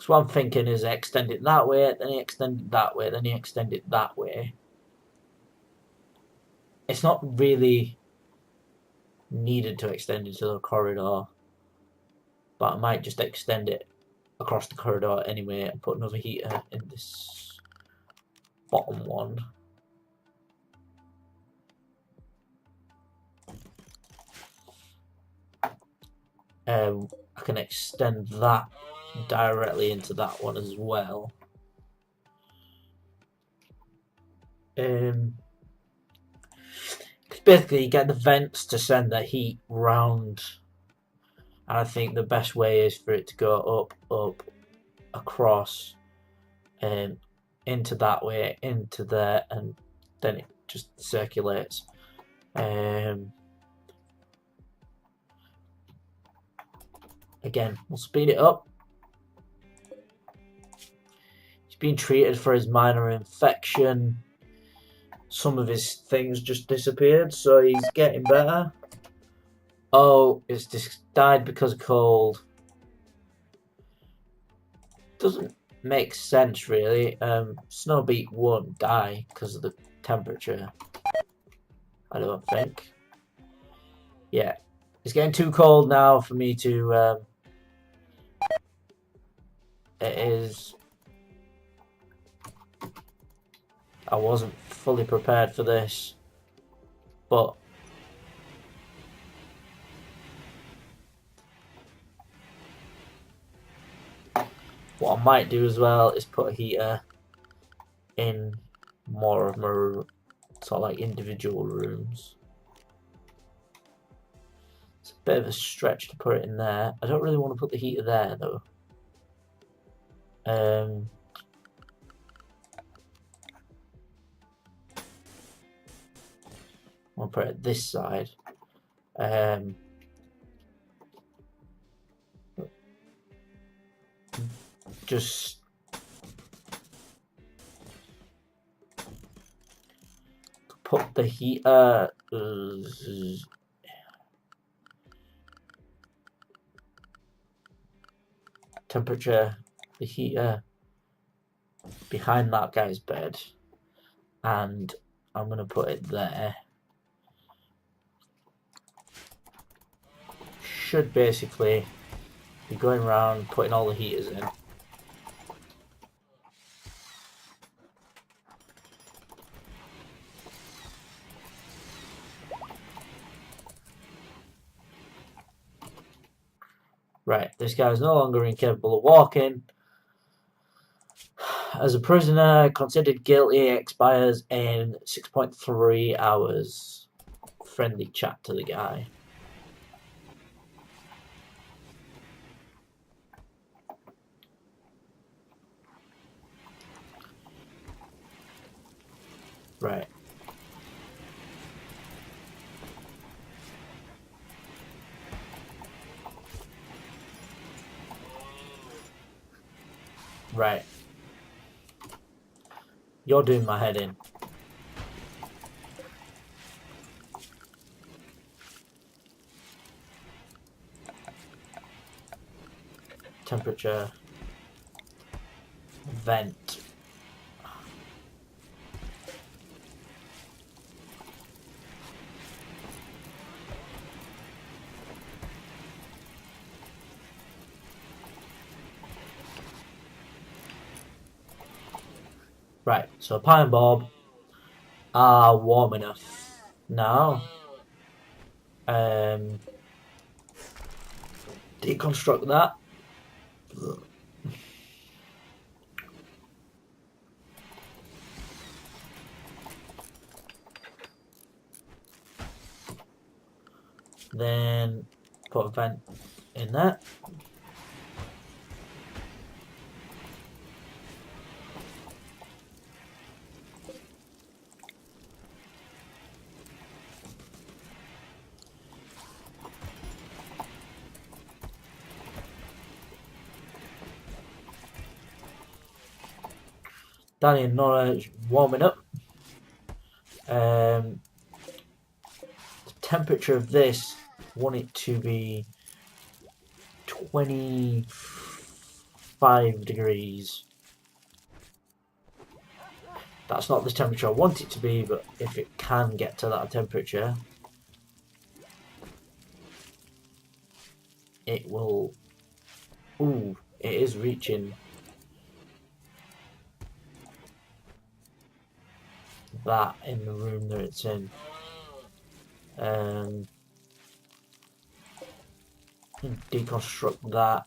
So what I'm thinking is I extend it that way, then you extend it that way, then you extend it that way. It's not really needed to extend into the corridor, but I might just extend it across the corridor anyway and put another heater in this bottom one. I can extend that directly into that one as well. Basically, you get the vents to send the heat round, and I think the best way is for it to go up, across, into that way, into there, and then it just circulates. Again, we'll speed it up. He's been treated for his minor infection. Some of his things just disappeared, so he's getting better. Oh, it's just died because of cold. Doesn't make sense, really. Snowbeat won't die because of the temperature, I don't think. Yeah, it's getting too cold now for me to... it is... I wasn't fully prepared for this, but what I might do as well is put a heater in more of my sort of like individual rooms. It's a bit of a stretch to put it in there. I don't really want to put the heater there though. I'll put it this side. Just put the heater temperature, the heater behind that guy's bed, and I'm gonna put it there. Should basically be going around putting all the heaters in. Right, this guy is no longer incapable of walking. As a prisoner, considered guilty, expires in 6.3 hours. friendly chat to the guy. Right. Right. You're doing my head in. Temperature. Vent. Right, so Pie and Bob are warm enough now. Deconstruct that. Then put a vent in there. Danny and Nora warming up. The temperature of this, I want it to be 25 degrees. That's not the temperature I want it to be, but if it can get to that temperature, it will. Ooh, it is reaching that in the room that it's in. Deconstruct that.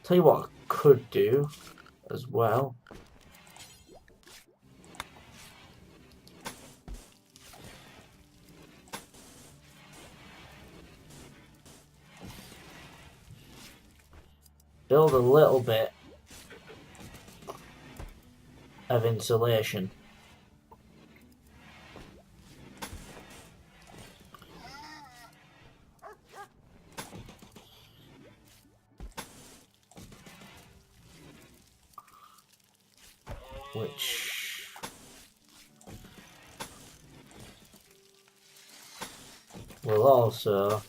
Tell you what I could do as well. Build a little bit of insulation. Which will also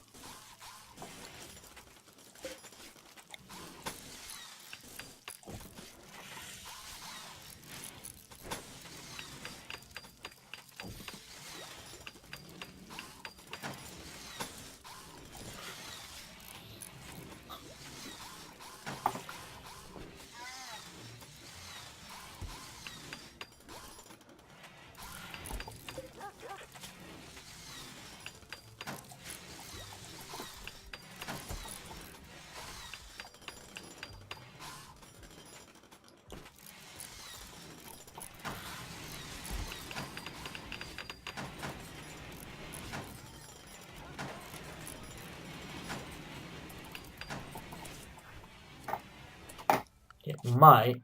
it might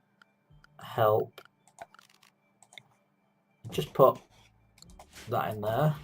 help. Just put that in there.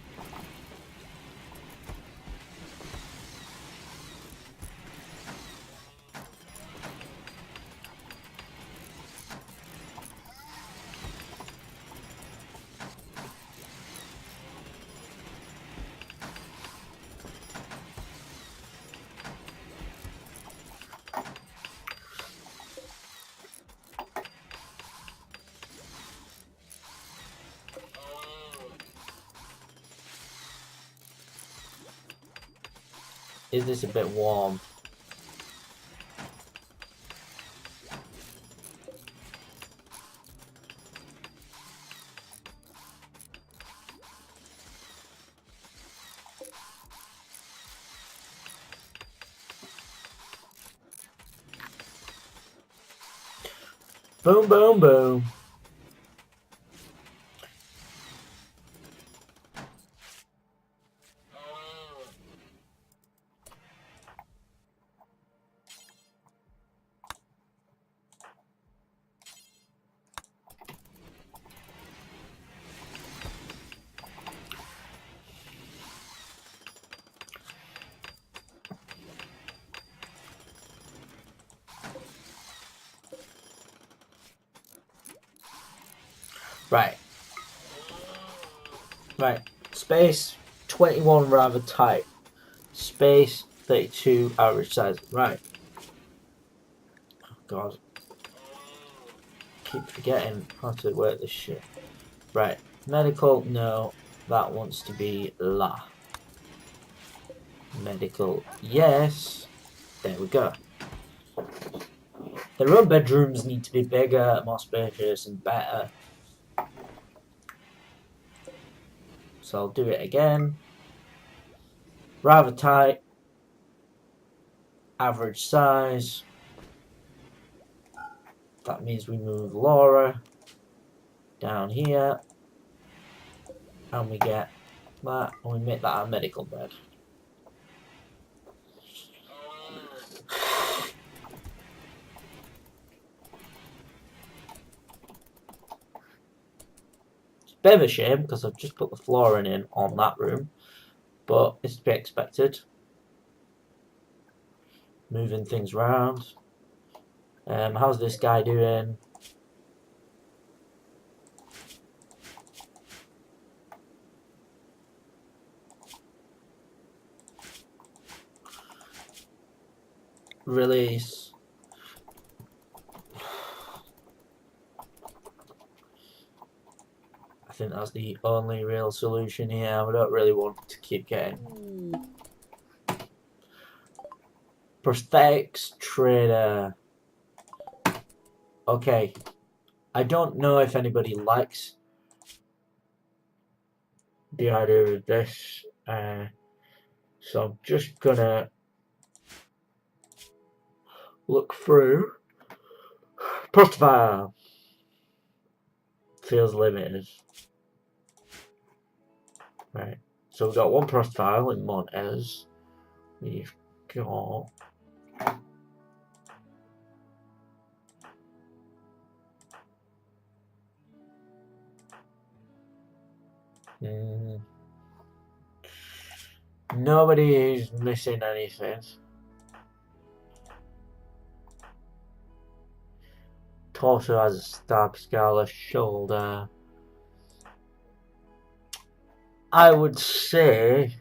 Is this a bit warm? Boom, boom, boom. Right. Right. Space 21 rather tight. Space 32 average size. Right. Oh god. Keep forgetting how to work this shit. Right. Medical, no. That wants to be la. Medical, yes. There we go. Their own bedrooms need to be bigger, more spacious, and better. So I'll do it again. Rather tight. Average size. That means we move Laura down here. And we get that. And we make that a medical bed. It's a bit of a shame because I've just put the flooring in on that room. But it's to be expected. Moving things around. How's this guy doing? Release. I think that's the only real solution here. We don't really want to keep getting prosthetics trader. Okay, I don't know if anybody likes the idea of this, so I'm just gonna look through. Profile feels limited. Right, so we've got one profile in Montez. We've got nobody is missing anything. Torso has a stab scar, shoulder. I would say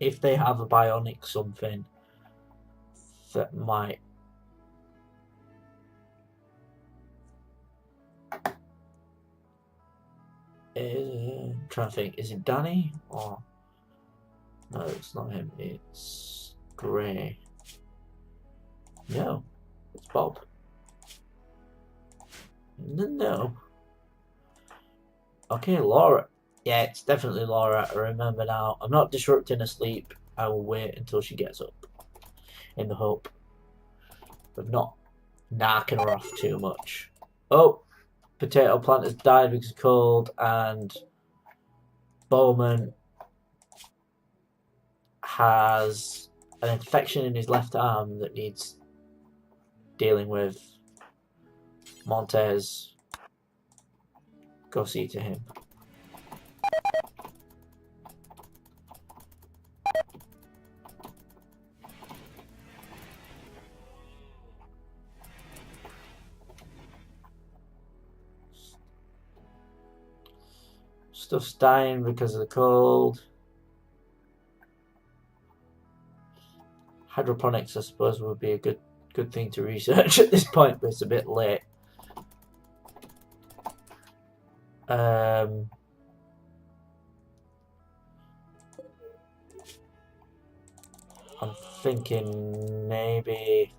if they have a bionic something that might I'm trying to think, is it Danny or no, it's not him, it's Gray. No, it's Bob. No. Okay, Laura. Yeah, it's definitely Laura. I remember now. I'm not disrupting her sleep. I will wait until she gets up. In the hope of not knocking her off too much. Oh, potato plant has died because of cold, and Bowman has an infection in his left arm that needs dealing with. Montez, go see to him. Stuff's dying because of the cold. Hydroponics, I suppose, would be a good thing to research at this point, but it's a bit late. I'm thinking maybe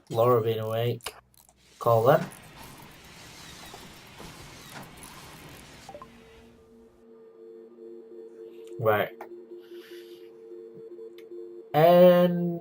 Laura being awake. Call them. Right. And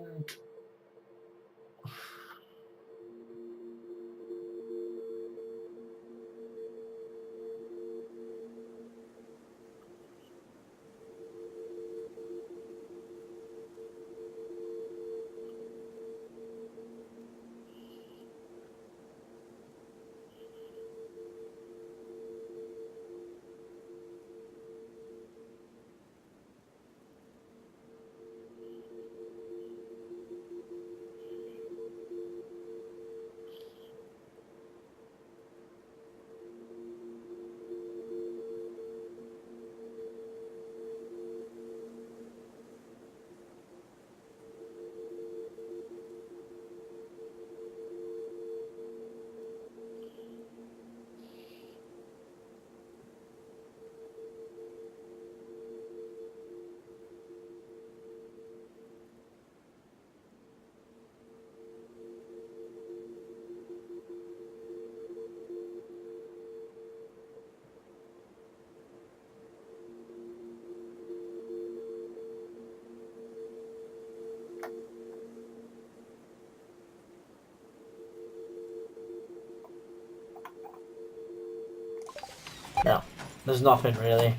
No, there's nothing really.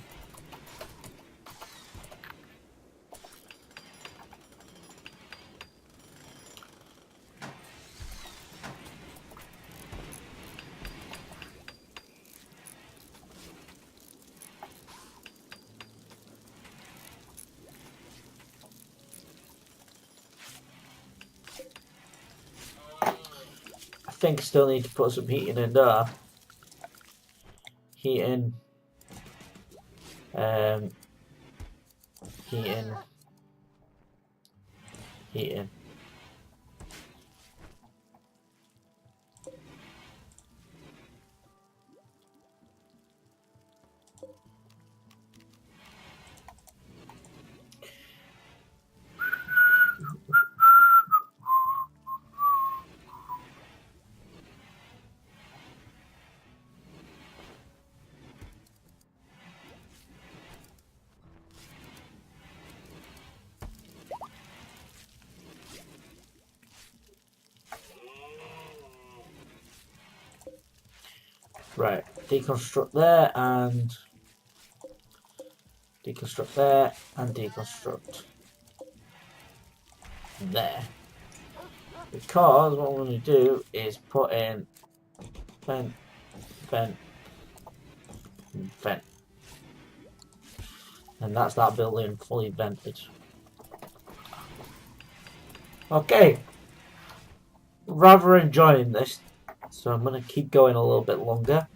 I think still need to put some heating in there. Heating. Heating. Heating. Right, deconstruct there and deconstruct there and deconstruct there. Because what we're going to do is put in vent, vent, vent. And that's that building fully vented. Okay. Rather enjoying this, so I'm going to keep going a little bit longer.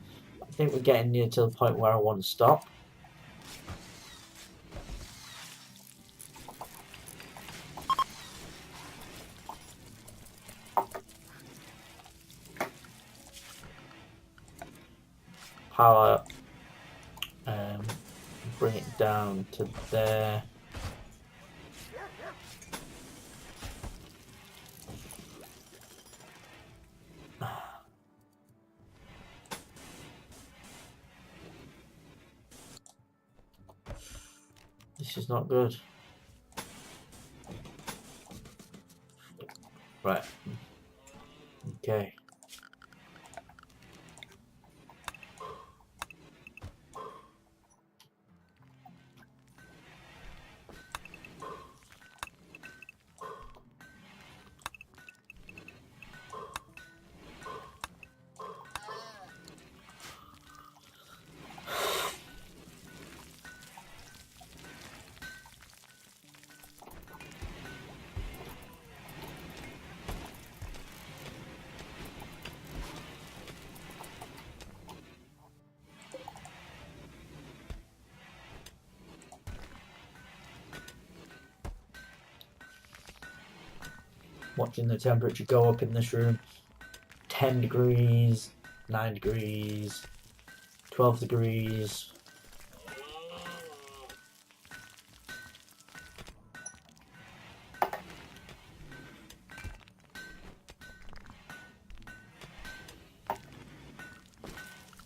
I think we're getting near to the point where I want to stop. Power, bring it down to there. This is not good. Right. Okay. Watching the temperature go up in this room. 10 degrees, 9 degrees, 12 degrees.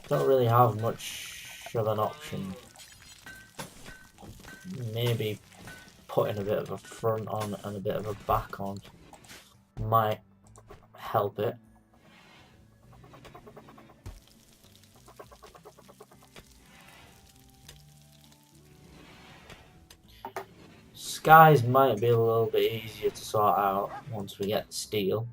Don't really have much of an option. Maybe putting a bit of a front on and a bit of a back on might help it. Skies might be a little bit easier to sort out once we get the steel.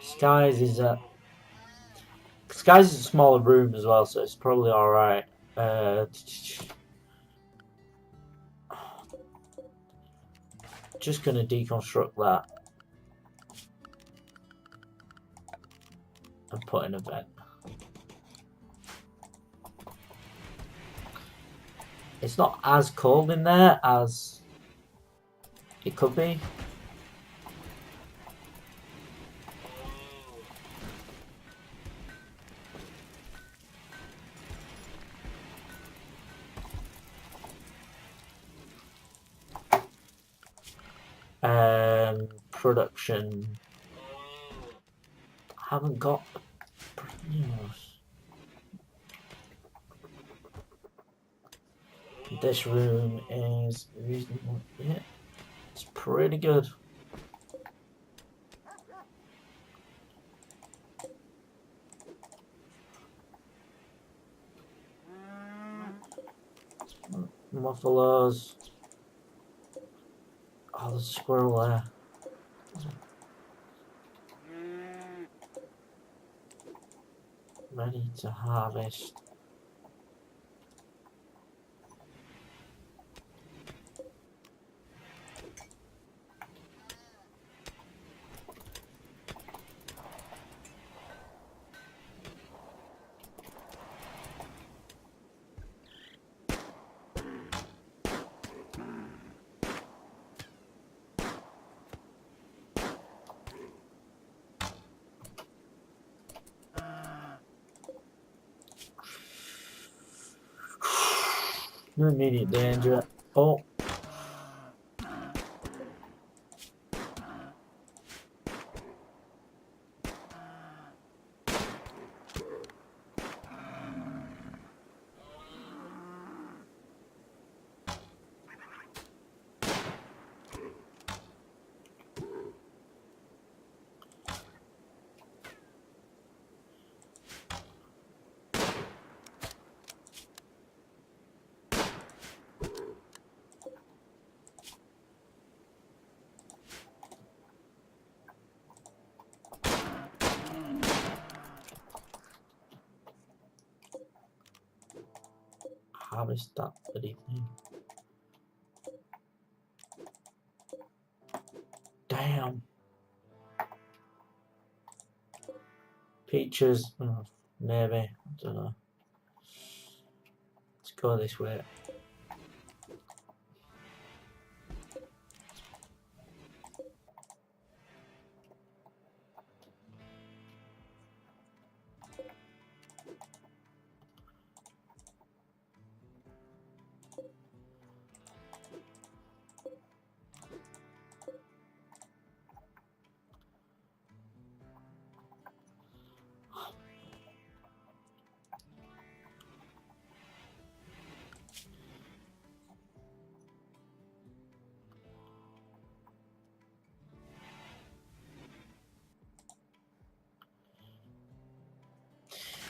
Skies is a smaller room as well, so it's probably all right. Just gonna deconstruct that and put in a vent. It's not as cold in there as it could be. production. I haven't got this room is reasonable. Yeah, it's pretty good. Muffaloes. Oh, there's a squirrel there. Ready to harvest. No immediate danger. Oh. Harvest that bloody thing. Damn. Peaches. Oh, maybe. I don't know. Let's go this way.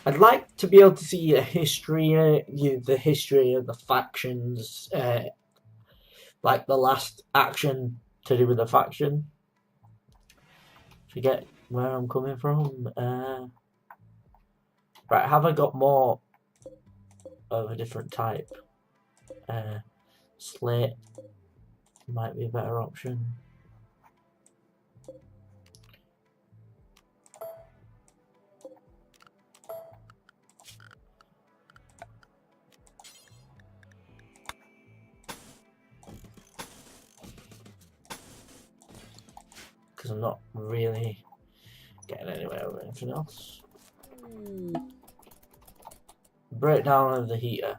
I'd like to be able to see a history, the history of the factions, like the last action to do with the faction. Forget where I'm coming from. Right, have I got more of a different type? Slate might be a better option. Because I'm not really getting anywhere with anything else. Breakdown of the heater.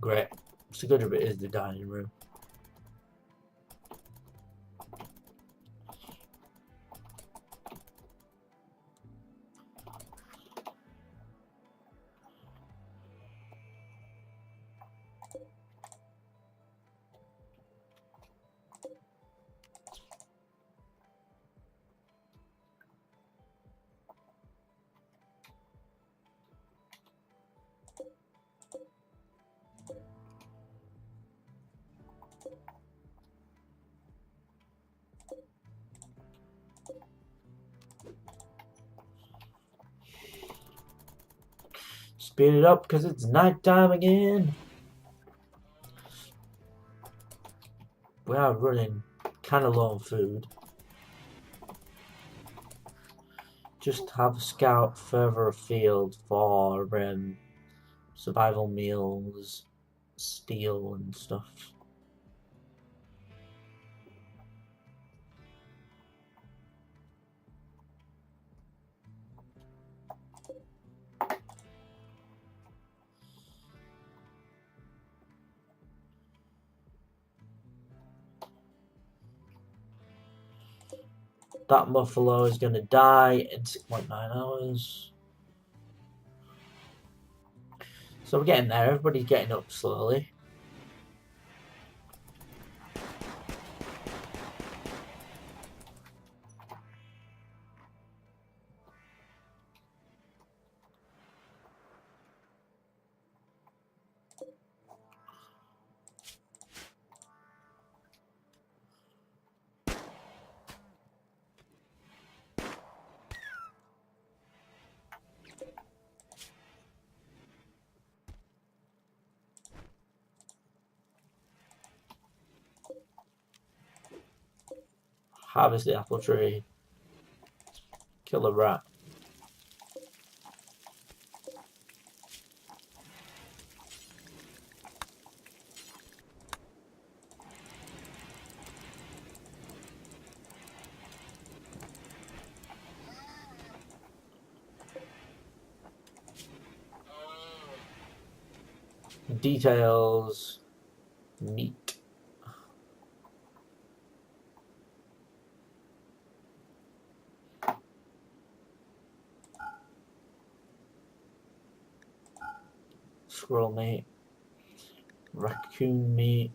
Great. So good of it is the dining room. Speed it up because it's nighttime again. We are running kind of low on food. Just have a scout further afield for survival meals, steel and stuff. That Muffalo is going to die in 6.9 hours. So we're getting there. Everybody's getting up slowly. Harvest the apple tree. Kill a rat. Details. Meat. Squirrel meat. Raccoon meat.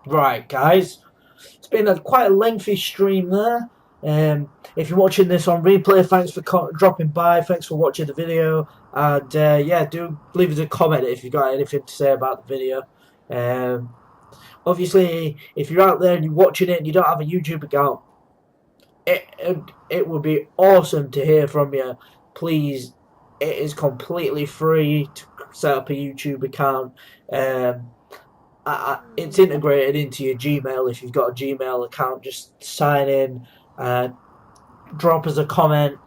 Right, guys. It's been quite a lengthy stream there. If you're watching this on replay, thanks for dropping by. Thanks for watching the video. And yeah, do leave us a comment if you've got anything to say about the video. Obviously, if you're out there and you're watching it and you don't have a YouTube account, it would be awesome to hear from you. Please, it is completely free to set up a YouTube account. It's integrated into your Gmail. If you've got a Gmail account, just sign in, drop us a comment.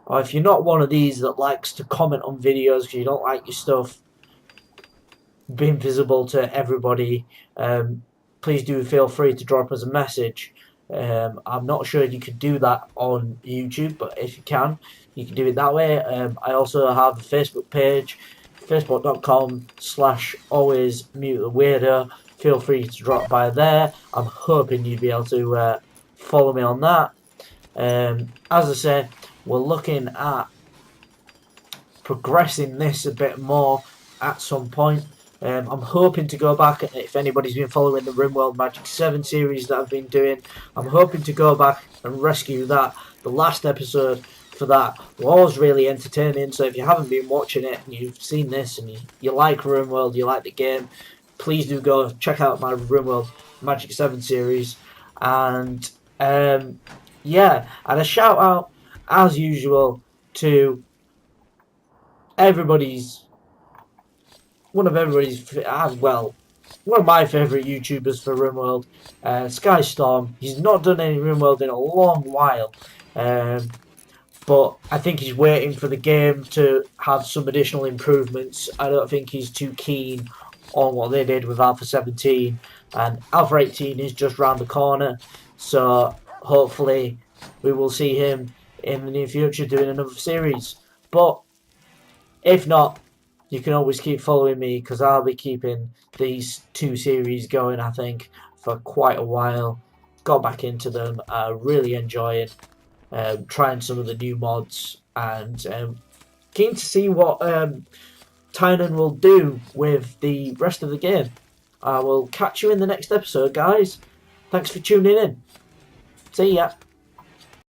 Or if you're not one of these that likes to comment on videos because you don't like your stuff being visible to everybody, please do feel free to drop us a message. I'm not sure you can do that on YouTube, but if you can do it that way. I also have a Facebook page, facebook.com/alwaysmutetheweirdo. Feel free to drop by there. I'm hoping you'd be able to follow me on that. As I say, we're looking at progressing this a bit more at some point. I'm hoping to go back, if anybody's been following the Rimworld Magic 7 series that I've been doing, I'm hoping to go back and rescue that. The last episode for that was really entertaining, so if you haven't been watching it and you've seen this and you like Rimworld, you like the game, please do go check out my Rimworld Magic 7 series. And yeah, and a shout out as usual to one of my favourite YouTubers for Rimworld, Skystorm. He's not done any Rimworld in a long while, but I think he's waiting for the game to have some additional improvements. I don't think he's too keen on what they did with Alpha 17, and Alpha 18 is just round the corner, so hopefully we will see him in the near future doing another series. But if not, you can always keep following me, because I'll be keeping these 2 series going, I think, for quite a while. Got back into them, really enjoying trying some of the new mods, and keen to see what Tynan will do with the rest of the game. I will catch you in the next episode, guys. Thanks for tuning in. See ya.